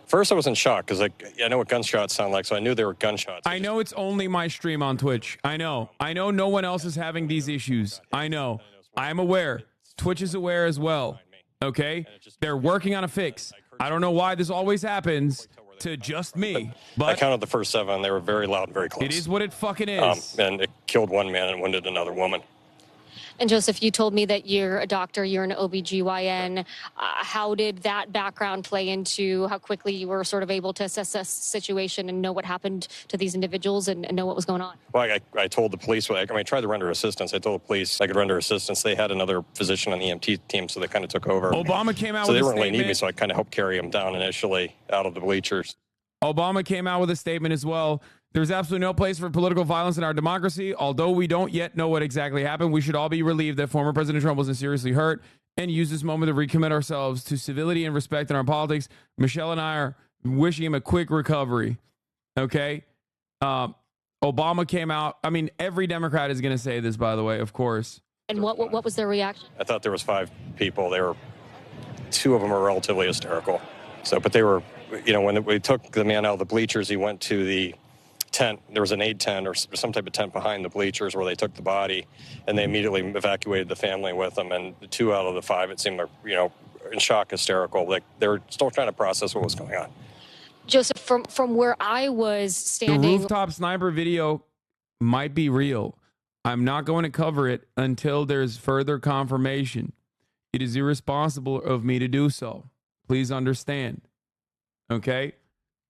Speaker 13: First, I was in shock because I know what gunshots sound like, so I knew they were gunshots.
Speaker 4: I know it's only my stream on Twitch. I know no one else is having these issues. I know. I'm aware. Twitch is aware as well. Okay? They're working on a fix. I don't know why this always happens to just me, but
Speaker 13: I counted the first 7. They were very loud and very close.
Speaker 4: It is what it fucking is.
Speaker 13: And it killed one man and wounded another woman.
Speaker 1: And Joseph, you told me that you're a doctor, you're an OBGYN. How did that background play into how quickly you were sort of able to assess the situation and know what happened to these individuals and know what was going on?
Speaker 13: Well, I told the police, I tried to render assistance. I told the police I could render assistance. They had another physician on the EMT team, so they kind of took over.
Speaker 4: Obama came out
Speaker 13: so
Speaker 4: with a statement.
Speaker 13: So they weren't really need me, so I kind of helped carry him down initially out of the bleachers.
Speaker 4: Obama came out with a statement as well. There's absolutely no place for political violence in our democracy. Although we don't yet know what exactly happened, we should all be relieved that former President Trump wasn't seriously hurt and use this moment to recommit ourselves to civility and respect in our politics. Michelle and I are wishing him a quick recovery. Okay? Obama came out. I mean, every Democrat is going to say this, by the way, of course.
Speaker 1: And what was their reaction?
Speaker 13: I thought there was 5 people. 2 of them were relatively hysterical. But they were, when we took the man out of the bleachers, he went to the tent. There was an aid tent or some type of tent behind the bleachers where they took the body, and they immediately evacuated the family with them. And the 2 out of the 5, it seemed like, in shock, hysterical. Like they were still trying to process what was going on.
Speaker 1: Joseph, from where I was standing,
Speaker 4: the rooftop sniper video might be real. I'm not going to cover it until there's further confirmation. It is irresponsible of me to do so. Please understand. Okay?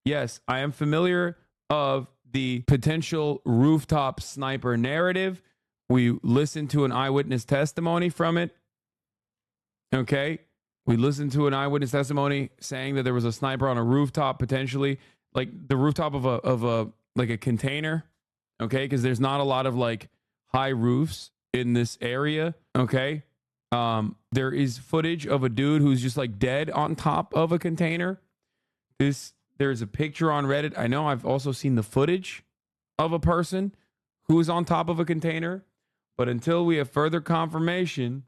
Speaker 4: Yes, I am familiar of the potential rooftop sniper narrative. We listened to an eyewitness testimony from it. Okay? We listened to an eyewitness testimony saying that there was a sniper on a rooftop, potentially, like the rooftop of a container. Okay? Because there's not a lot of like high roofs in this area. Okay? There is footage of a dude who's just like dead on top of a container. There's a picture on Reddit. I know I've also seen the footage of a person who is on top of a container. But until we have further confirmation,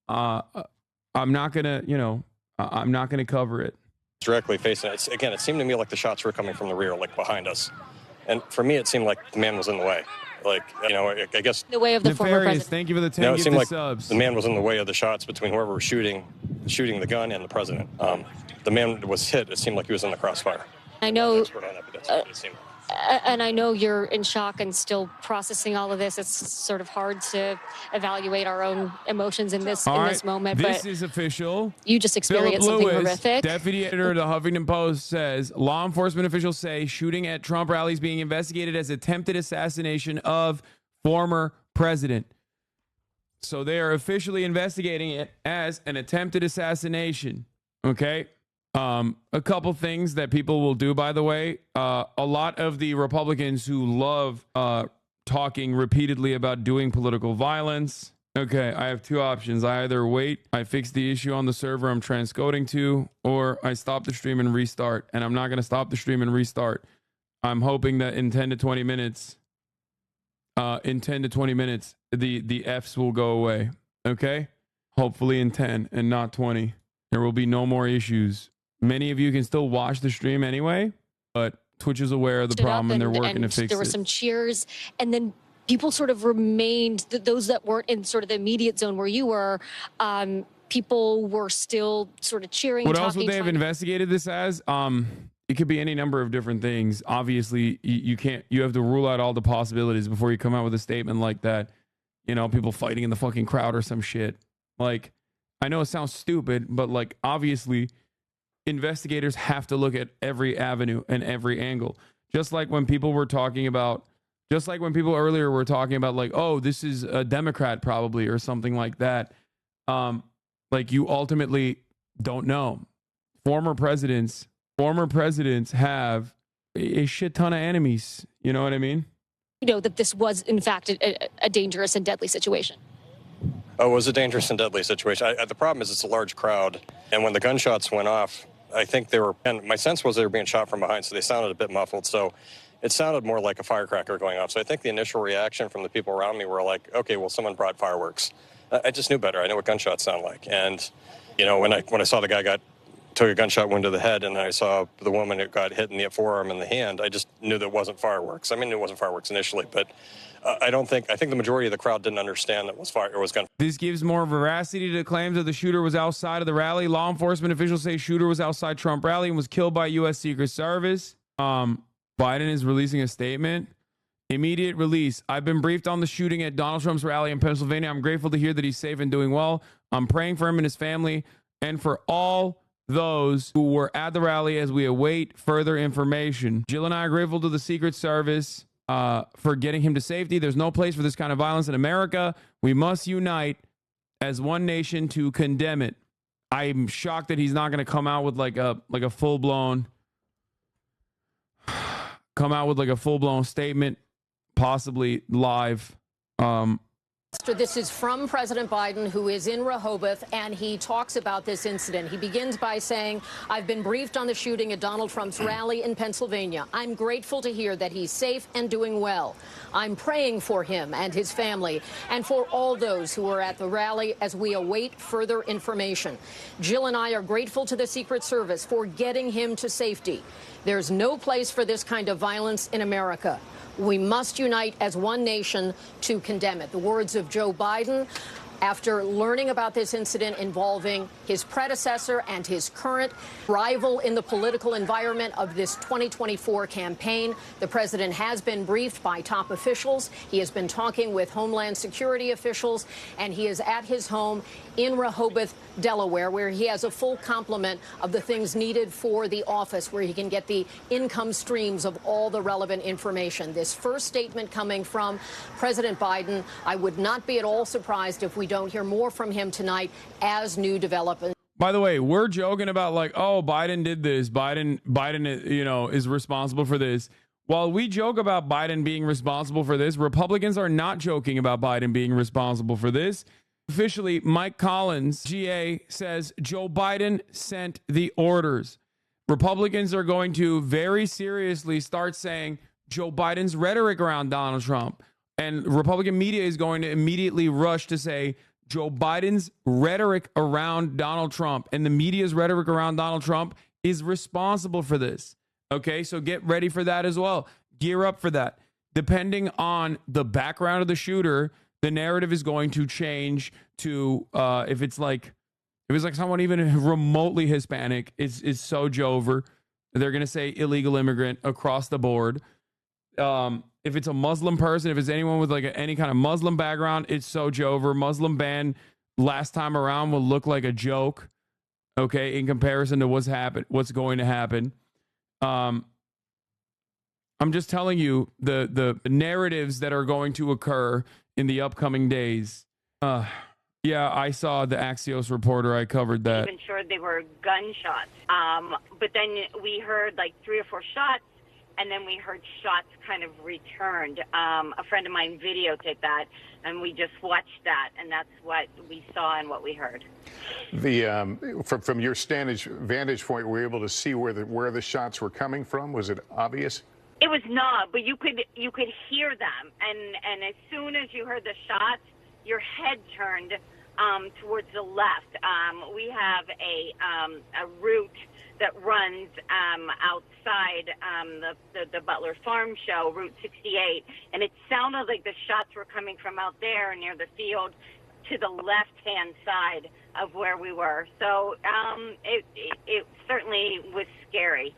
Speaker 4: I'm not gonna cover it.
Speaker 13: Directly facing it. Again, it seemed to me like the shots were coming from the rear, like behind us. And for me, it seemed like the man was in the way. Like, I guess
Speaker 1: the way of the former president.
Speaker 4: Thank you for the 10
Speaker 13: it seemed like
Speaker 4: subs.
Speaker 13: The man was in the way of the shots between whoever was shooting the gun and the president. The man was hit. It seemed like he was in the crossfire.
Speaker 1: I know.
Speaker 13: Expert on it, but that's what it seemed.
Speaker 1: And I know you're in shock and still processing all of this. It's sort of hard to evaluate our own emotions in this moment.
Speaker 4: This
Speaker 1: but
Speaker 4: is official.
Speaker 1: You just experienced
Speaker 4: Philip
Speaker 1: something
Speaker 4: Lewis,
Speaker 1: horrific.
Speaker 4: Deputy editor of the Huffington Post, says law enforcement officials say shooting at Trump rallies being investigated as attempted assassination of former president. So they are officially investigating it as an attempted assassination. Okay. A couple things that people will do, by the way. A lot of the Republicans who love talking repeatedly about doing political violence. Okay, I have two options. I either wait, I fix the issue on the server I'm transcoding to, or I stop the stream and restart. And I'm not going to stop the stream and restart. I'm hoping that in 10 to 20 minutes, the Fs will go away. Okay? Hopefully in 10 and not 20. There will be no more issues. Many of you can still watch the stream anyway, but Twitch is aware of the problem and they're working to fix it.
Speaker 1: There were some cheers, and then people sort of remained, those that weren't in sort of the immediate zone where you were, people were still sort of cheering.
Speaker 4: What else would they have investigated this as? It could be any number of different things. Obviously, you have to rule out all the possibilities before you come out with a statement like that. You know, people fighting in the fucking crowd or some shit. Like, I know it sounds stupid, but like, obviously, investigators have to look at every avenue and every angle. Just like when people were talking about, earlier were talking about like, oh, this is a Democrat probably or something like that. Like, you ultimately don't know. Former presidents have a shit ton of enemies. You know what I mean?
Speaker 1: You know that this was in fact a dangerous and deadly situation.
Speaker 13: Oh, it was a dangerous and deadly situation. The problem is it's a large crowd, and when the gunshots went off, I think and my sense was they were being shot from behind, so they sounded a bit muffled. So it sounded more like a firecracker going off. So I think the initial reaction from the people around me were like, okay, well, someone brought fireworks. I just knew better. I know what gunshots sound like. And, you know, when I saw the guy took a gunshot wound to the head, and I saw the woman that got hit in the forearm and the hand, I just knew that it wasn't fireworks. I mean, it wasn't fireworks initially, but I think the majority of the crowd didn't understand that it was gun.
Speaker 4: This gives more veracity to claims that the shooter was outside of the rally. Law enforcement officials say shooter was outside Trump rally and was killed by U.S. Secret Service. Biden is releasing a statement. Immediate release. I've been briefed on the shooting at Donald Trump's rally in Pennsylvania. I'm grateful to hear that he's safe and doing well. I'm praying for him and his family and for all those who were at the rally as we await further information. Jill and I are grateful to the Secret Service for getting him to safety. There's no place for this kind of violence in America. We must unite as one nation to condemn it. I'm shocked that he's not going to come out with like a full-blown statement, possibly live.
Speaker 14: This is from President Biden, who is in Rehoboth, and he talks about this incident. He begins by saying, I've been briefed on the shooting at Donald Trump's rally in Pennsylvania. I'm grateful to hear that he's safe and doing well. I'm praying for him and his family and for all those who were at the rally as we await further information. Jill and I are grateful to the Secret Service for getting him to safety. There's no place for this kind of violence in America. We must unite as one nation to condemn it. The words of Joe Biden after learning about this incident involving his predecessor and his current rival in the political environment of this 2024 campaign. The president has been briefed by top officials. He has been talking with Homeland Security officials, and he is at his home in Rehoboth, Delaware, where he has a full complement of the things needed for the office, where he can get the income streams of all the relevant information. This first statement coming from President Biden, I would not be at all surprised if we don't hear more from him tonight as new developments.
Speaker 4: By the way, we're joking about like, oh, Biden did this. Biden, you know, is responsible for this. While we joke about Biden being responsible for this, Republicans are not joking about Biden being responsible for this. Officially, Mike Collins, GA, says Joe Biden sent the orders. Republicans are going to very seriously start saying Joe Biden's rhetoric around Donald Trump. And Republican media is going to immediately rush to say Joe Biden's rhetoric around Donald Trump and the media's rhetoric around Donald Trump is responsible for this. Okay, so get ready for that as well. Gear up for that. Depending on the background of the shooter, the narrative is going to change to if it's like someone even remotely Hispanic, it's so Jover. They're going to say illegal immigrant across the board. If it's a Muslim person, if it's anyone with like any kind of Muslim background, it's so over. Muslim ban last time around will look like a joke, okay, in comparison to what's going to happen. I'm just telling you the narratives that are going to occur in the upcoming days. Yeah, I saw the Axios reporter. I covered that.
Speaker 15: Even sure they were gunshots. But then we heard like 3 or 4 shots, and then we heard shots kind of returned. A friend of mine videotaped that, and we just watched that, and that's what we saw and what we heard.
Speaker 5: From your vantage point, were you able to see where the shots were coming from? Was it obvious?
Speaker 15: It was not, but you could hear them, and as soon as you heard the shots, your head turned towards the left. We have a route that runs outside the Butler Farm Show, Route 68, and it sounded like the shots were coming from out there near the field to the left-hand side of where we were. So it certainly was scary.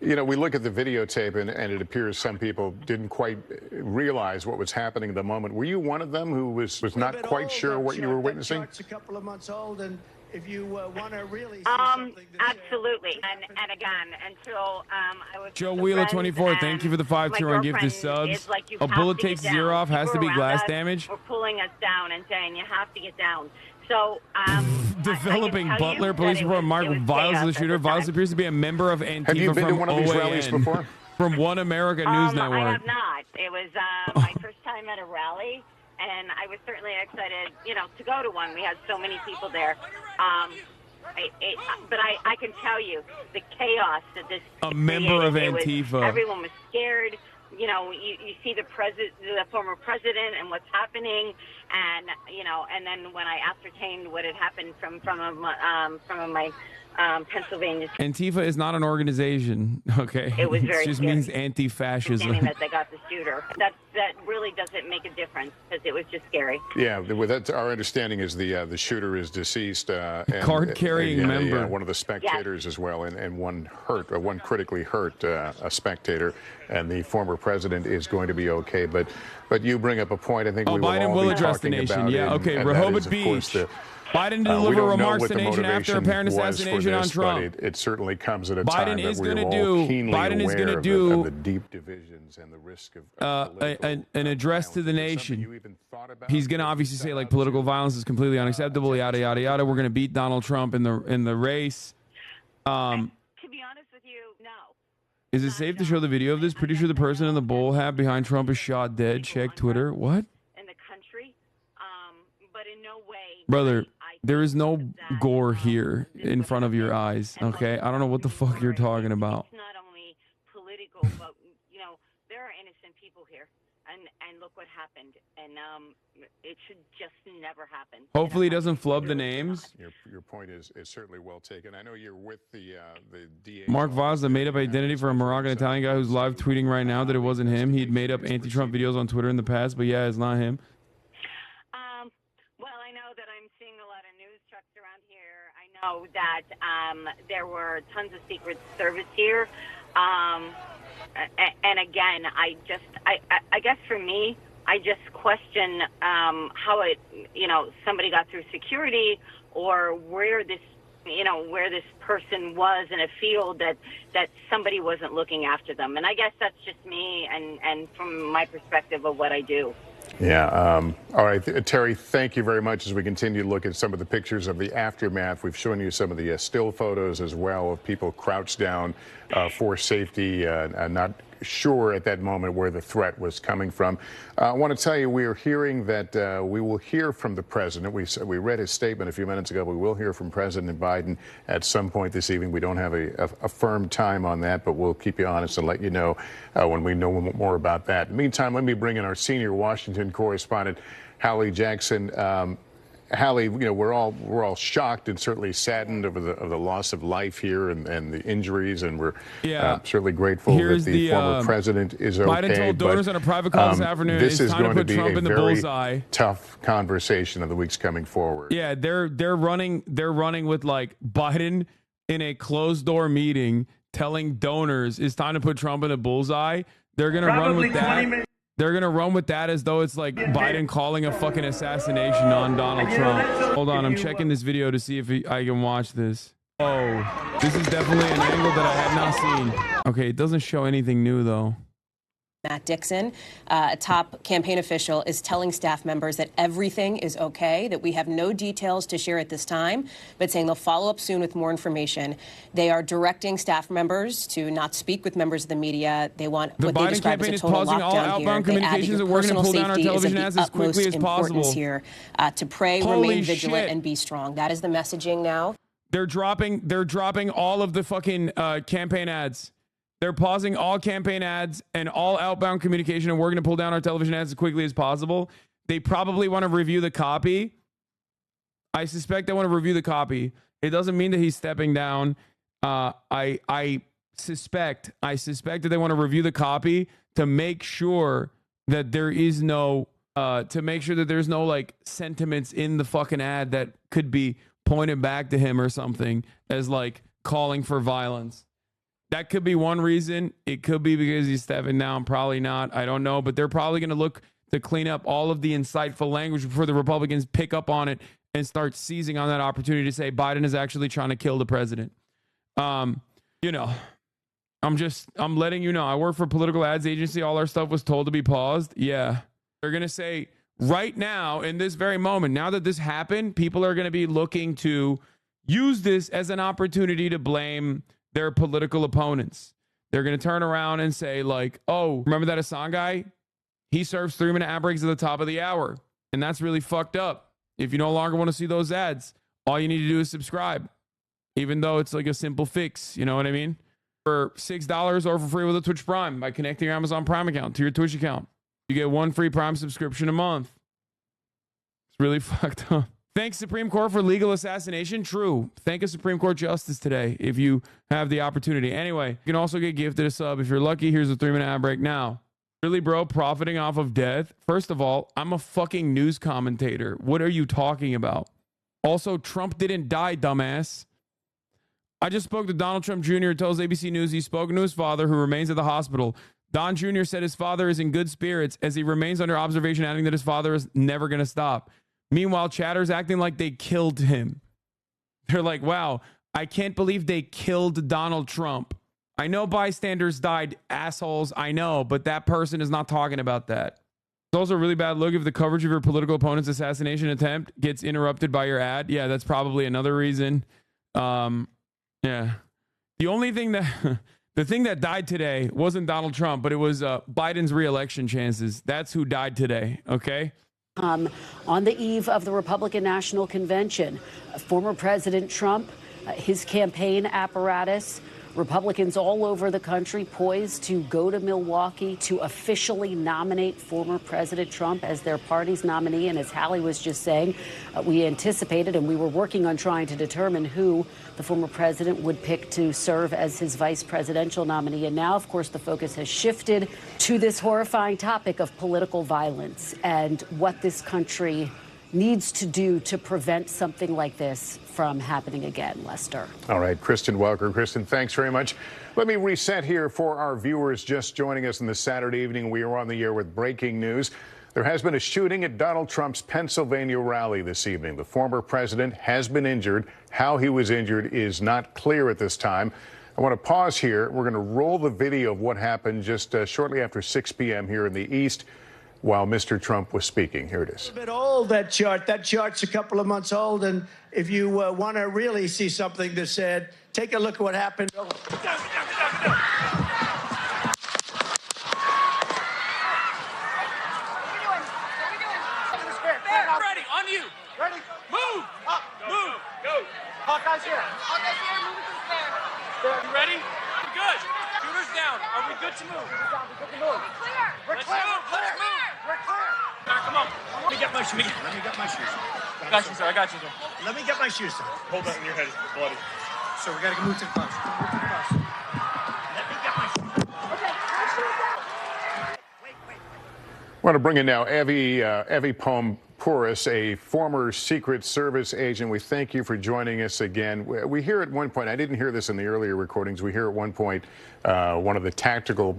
Speaker 5: You know, we look at the videotape, and it appears some people didn't quite realize what was happening at the moment. Were you one of them who was not quite sure what you were witnessing?
Speaker 16: It's a couple of months old, and if you want to really see
Speaker 15: absolutely. And again, until I was
Speaker 4: Joe Wheeler 24, thank you for the 5-tier on gifted subs.
Speaker 15: Like,
Speaker 4: a bullet takes 0 off, has to be glass damage.
Speaker 15: We're pulling us down and saying you have to get down. So
Speaker 4: developing Butler police report. Mark Viles is the shooter. Viles appears to be a member of Antifa.
Speaker 5: Have you been to one of these rallies before?
Speaker 4: From One America News Network.
Speaker 15: I have not. It was my first time at a rally, and I was certainly excited, to go to one. We had so many people there. But I can tell you the chaos that this
Speaker 4: member of Antifa.
Speaker 15: Everyone was scared. You see the former president and what's happening, and and then when I ascertained what had happened from my Pennsylvania.
Speaker 4: Antifa is not an organization, okay?
Speaker 15: It was very
Speaker 4: It just
Speaker 15: scary.
Speaker 4: means anti-fascism.
Speaker 15: That they got the shooter. That really doesn't make a difference because it was just scary.
Speaker 5: Yeah, that's our understanding is the shooter is deceased.
Speaker 4: Card-carrying member.
Speaker 5: One of the spectators as well, and one critically hurt, a spectator, and the former president is going to be okay. But you bring up a point I think we will
Speaker 4: Biden
Speaker 5: all
Speaker 4: will
Speaker 5: be
Speaker 4: address the
Speaker 5: talking
Speaker 4: nation.
Speaker 5: about.
Speaker 4: Yeah, okay. Rehoboth Beach. Biden to deliver remarks to the nation after apparent assassination on Trump.
Speaker 5: It certainly comes at a time that we're all keenly aware of the deep divisions and the risk of
Speaker 4: an address to the nation. He's going to obviously say like political violence is completely unacceptable, yada yada yada. We're going to beat Donald Trump in the race.
Speaker 15: To be honest with you, no.
Speaker 4: Is it safe to show the video of this? Pretty sure the person in the bull hat behind Trump is shot dead. Check Twitter. What?
Speaker 15: In the country, but in no way.
Speaker 4: Brother, there is no gore here in front of your eyes, okay? I don't know what the fuck you're talking about.
Speaker 15: It's not only political, but, there are innocent people here. And look what happened. And it should just never happen.
Speaker 4: Hopefully he doesn't flub the names.
Speaker 5: Your point is certainly well taken. I know you're with the DA.
Speaker 4: Mark Voss, the made-up identity for a Moroccan Italian guy who's live tweeting right now that it wasn't him. He'd made up anti-Trump videos on Twitter in the past, but yeah, it's not him.
Speaker 15: Know that there were tons of Secret Service here, and again, I guess for me, I just question how it, somebody got through security, or where this person was in a field that somebody wasn't looking after them, and I guess that's just me and from my perspective of what I do.
Speaker 5: Yeah. All right, Terry, thank you very much as we continue to look at some of the pictures of the aftermath. We've shown you some of the still photos as well of people crouched down for safety, not sure at that moment where the threat was coming from. I want to tell you, we are hearing that we will hear from the president. We read his statement a few minutes ago. We will hear from President Biden at some point this evening. We don't have a firm time on that, but we'll keep you honest and let you know when we know more about that. In the meantime, let me bring in our senior Washington correspondent, Hallie Jackson. Hallie, we're all shocked and certainly saddened over the loss of life here and the injuries, and we're certainly grateful that the former president is okay.
Speaker 4: Biden told donors on a private call this afternoon
Speaker 5: this is
Speaker 4: time
Speaker 5: going
Speaker 4: to put
Speaker 5: to be
Speaker 4: Trump in the
Speaker 5: very
Speaker 4: bullseye.
Speaker 5: Tough conversation in the weeks coming forward.
Speaker 4: Yeah, they're running with like Biden in a closed door meeting telling donors it's time to put Trump in a bullseye, they're going to run with that. They're going to run with that as though it's like Biden calling a fucking assassination on Donald Trump. Hold on, I'm checking this video to see if I can watch this. Oh, this is definitely an angle that I have not seen. Okay, it doesn't show anything new, though.
Speaker 17: Matt Dixon, a top campaign official, is telling staff members that everything is okay, that we have no details to share at this time, but saying they'll follow up soon with more information. They are directing staff members to not speak with members of the media. They want
Speaker 4: the
Speaker 17: what
Speaker 4: Biden
Speaker 17: they describe
Speaker 4: campaign
Speaker 17: as a total
Speaker 4: is pausing all outbound communications, and we're going to pull down our television ads as quickly as possible.
Speaker 17: Here, to pray,
Speaker 4: Holy
Speaker 17: remain vigilant,
Speaker 4: shit.
Speaker 17: and be strong. That is the messaging now.
Speaker 4: They're dropping all of the fucking campaign ads. They're pausing all campaign ads and all outbound communication, and we're going to pull down our television ads as quickly as possible. They probably want to review the copy. I suspect they want to review the copy. It doesn't mean that he's stepping down. I suspect that they want to review the copy to make sure that there is no there's no like sentiments in the fucking ad that could be pointed back to him or something as like calling for violence. That could be one reason. It could be because he's stepping down. Probably not. I don't know. But they're probably going to look to clean up all of the insightful language before the Republicans pick up on it and start seizing on that opportunity to say Biden is actually trying to kill the president. I'm letting you know. I work for a political ads agency. All our stuff was told to be paused. Yeah. They're going to say right now, in this very moment, now that this happened, people are going to be looking to use this as an opportunity to blame their political opponents. They're going to turn around and say like, oh, remember that Hassan guy? He serves 3-minute ad breaks at the top of the hour. And that's really fucked up. If you no longer want to see those ads, all you need to do is subscribe. Even though it's like a simple fix, you know what I mean? For $6 or for free with a Twitch Prime by connecting your Amazon Prime account to your Twitch account. You get 1 free Prime subscription a month. It's really fucked up. Thanks, Supreme Court, for legal assassination. True. Thank a Supreme Court justice today if you have the opportunity. Anyway, you can also get gifted a sub. If you're lucky, here's a 3-minute ad break now. Really, bro, profiting off of death? First of all, I'm a fucking news commentator. What are you talking about? Also, Trump didn't die, dumbass. I just spoke to Donald Trump Jr. tells ABC News he's spoken to his father, who remains at the hospital. Don Jr. said his father is in good spirits as he remains under observation, adding that his father is never going to stop. Meanwhile, chatter's acting like they killed him. They're like, wow, I can't believe they killed Donald Trump. I know bystanders died, assholes, I know, but that person is not talking about that. It's also a really bad look if the coverage of your political opponent's assassination attempt gets interrupted by your ad. Yeah, that's probably another reason. Yeah. The only thing that... The thing that died today wasn't Donald Trump, but it was Biden's re-election chances. That's who died today, okay?
Speaker 18: On the eve of the Republican National Convention, former President Trump, his campaign apparatus, Republicans all over the country poised to go to Milwaukee to officially nominate former President Trump as their party's nominee. And as Hallie was just saying, we anticipated and we were working on trying to determine who the former president would pick to serve as his vice presidential nominee. And now, of course, the focus has shifted to this horrifying topic of political violence and what this country needs to do to prevent something like this from happening again, Lester.
Speaker 5: All right, Kristen Welker. Kristen, thanks very much. Let me reset here for our viewers just joining us on this Saturday evening. We are on the air with breaking news. There has been a shooting at Donald Trump's Pennsylvania rally this evening. The former president has been injured. How he was injured is not clear at this time. I want to pause here. We're going to roll the video of what happened just shortly after 6 p.m. here in the East while Mr. Trump was speaking. Here it is.
Speaker 16: A bit old, that chart. That chart's a couple of months old. And if you want to really see something that's said, take a look at what happened.
Speaker 19: Ready, on you. Ready? Move. Up. Move. Go. Hawkeye's here. Hawkeye's here. Move to the stair. You ready? Good. Shooters down. Are we good to move? We're clear. We're clear. Let's move. We're clear. All right, come on. Let me get my shoes. Let me get my shoes. I got you, sir. I got you, sir. Let me get my shoes, sir. Hold that in your head. It's bloody. So we got to move to the bus. Let me get my shoes. Okay. Wait.
Speaker 5: I want to bring in now Evie Porras, a former Secret Service agent. We thank you for joining us again. We hear at one point, I didn't hear this in the earlier recordings, we hear at one point one of the tactical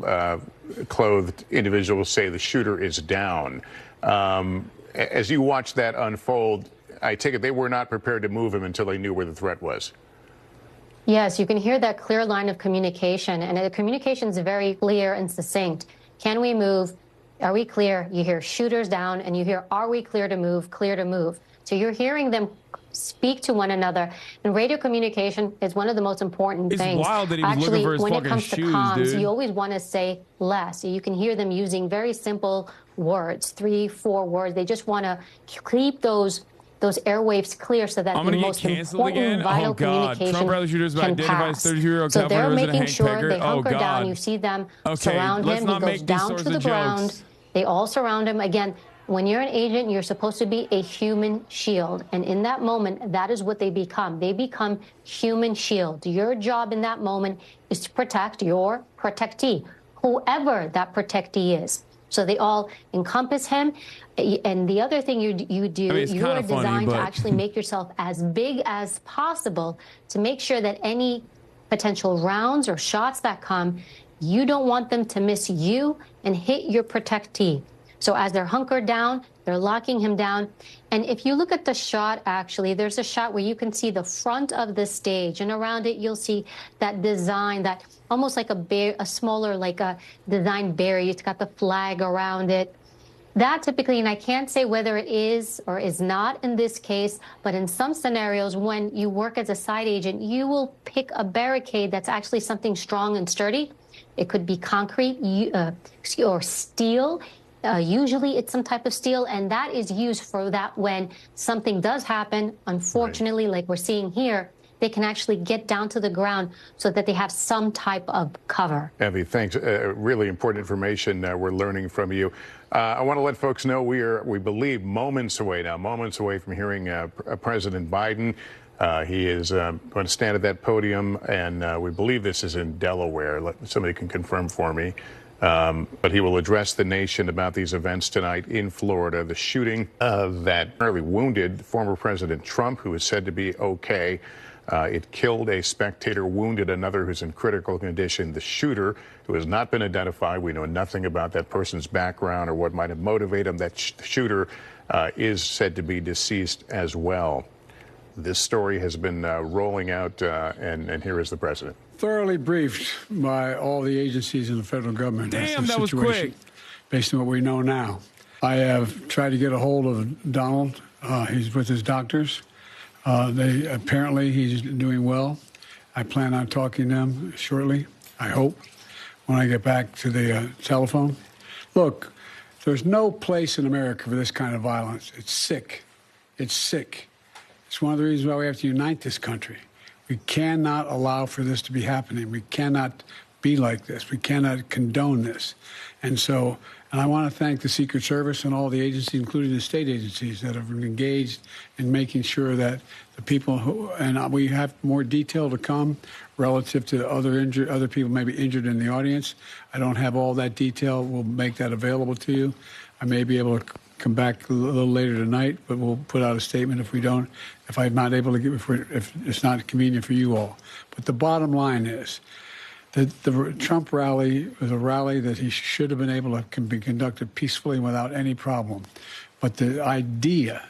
Speaker 5: clothed individuals say the shooter is down. As you watch that unfold, I take it they were not prepared to move him until they knew where the threat was.
Speaker 20: Yes, you can hear that clear line of communication, and the communication is very clear and succinct. Can we move? Are we clear? You hear shooters down, and you hear, are we clear to move? Clear to move. So you're hearing them speak to one another. And radio communication is one of the most important things.
Speaker 4: It's wild that he was
Speaker 20: Actually,
Speaker 4: looking for his
Speaker 20: when it
Speaker 4: fucking
Speaker 20: comes
Speaker 4: shoes,
Speaker 20: to comms,
Speaker 4: dude.
Speaker 20: you always want to say less. You can hear them using very simple words, 3, 4 words. They just want to keep those airwaves clear so that the most important vital communication
Speaker 4: Trump rally shooters
Speaker 20: can
Speaker 4: identifies
Speaker 20: pass.
Speaker 4: 33-year-old
Speaker 20: So they're
Speaker 4: California resident
Speaker 20: making
Speaker 4: Hank
Speaker 20: sure
Speaker 4: Piker.
Speaker 20: they hunker
Speaker 4: Oh,
Speaker 20: down.
Speaker 4: God.
Speaker 20: You see them
Speaker 4: Okay,
Speaker 20: surround
Speaker 4: let's
Speaker 20: him.
Speaker 4: not
Speaker 20: He
Speaker 4: make
Speaker 20: goes
Speaker 4: these
Speaker 20: down
Speaker 4: sorts
Speaker 20: to the
Speaker 4: of
Speaker 20: ground.
Speaker 4: jokes.
Speaker 20: They all surround him. Again, when you're an agent, you're supposed to be a human shield. And in that moment, that is what they become. They become human shield. Your job in that moment is to protect your protectee, whoever that protectee is. So they all encompass him. And the other thing you do, you are designed to actually make yourself as big as possible to make sure that any potential rounds or shots that come, you don't want them to miss you and hit your protectee. So as they're hunkered down, they're locking him down. And if you look at the shot, actually, there's a shot where you can see the front of the stage, and around it, you'll see that design, that almost like a smaller, like a design barrier. It's got the flag around it. That typically, and I can't say whether it is or is not in this case, but in some scenarios, when you work as a side agent, you will pick a barricade that's actually something strong and sturdy. It could be concrete or steel. Usually it's some type of steel, and that is used for that when something does happen, unfortunately, like we're seeing here, they can actually get down to the ground so that they have some type of cover.
Speaker 5: Evie, thanks. Really important information we're learning from you. I want to let folks know we believe moments away from hearing President Biden. He is going to stand at that podium, and we believe this is in Delaware. Somebody can confirm for me. But he will address the nation about these events tonight in Florida. The shooting that apparently wounded former President Trump, who is said to be okay. It killed a spectator, wounded another who's in critical condition. The shooter, who has not been identified, we know nothing about that person's background or what might have motivated him. That shooter is said to be deceased as well. This story has been rolling out, and here is the president.
Speaker 21: Thoroughly briefed by all the agencies in the federal government.
Speaker 4: Damn, that was quick.
Speaker 21: Based on what we know now. I have tried to get a hold of Donald. He's with his doctors. Apparently he's doing well. I plan on talking to them shortly, I hope, when I get back to the telephone. Look, there's no place in America for this kind of violence. It's sick. It's sick. It's one of the reasons why we have to unite this country. We cannot allow for this to be happening. We cannot be like this. We cannot condone this. And I want to thank the Secret Service and all the agencies, including the state agencies, that have engaged in making sure that the people and we have more detail to come relative to other people maybe injured in the audience. I don't have all that detail. We'll make that available to you. I may be able to come back a little later tonight, but we'll put out a statement if I'm not able to if it's not convenient for you all. But the bottom line is that the Trump rally was a rally that he should have been able to be conducted peacefully without any problem. But the idea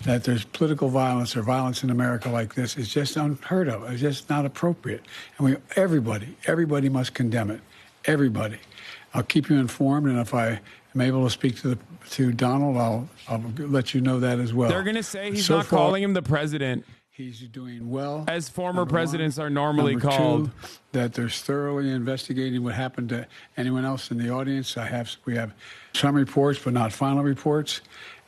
Speaker 21: that there's political violence or violence in America like this is just unheard of. It's just not appropriate. And everybody must condemn it. Everybody. I'll keep you informed, and if I am able to speak to Donald, I'll let you know that as well.
Speaker 4: They're going to say he's not calling him the president.
Speaker 21: He's doing well.
Speaker 4: As former presidents are normally called.
Speaker 21: Two, that they're thoroughly investigating what happened to anyone else in the audience. We have some reports, but not final reports.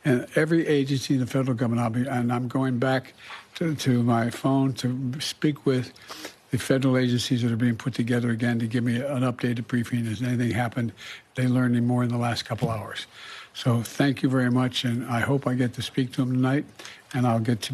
Speaker 21: And every agency in the federal government, I'm going back to my phone to speak with the federal agencies that are being put together again to give me an updated briefing. Has anything happened? They learned any more in the last couple hours. So thank you very much, and I hope I get to speak to them tonight, and I'll get to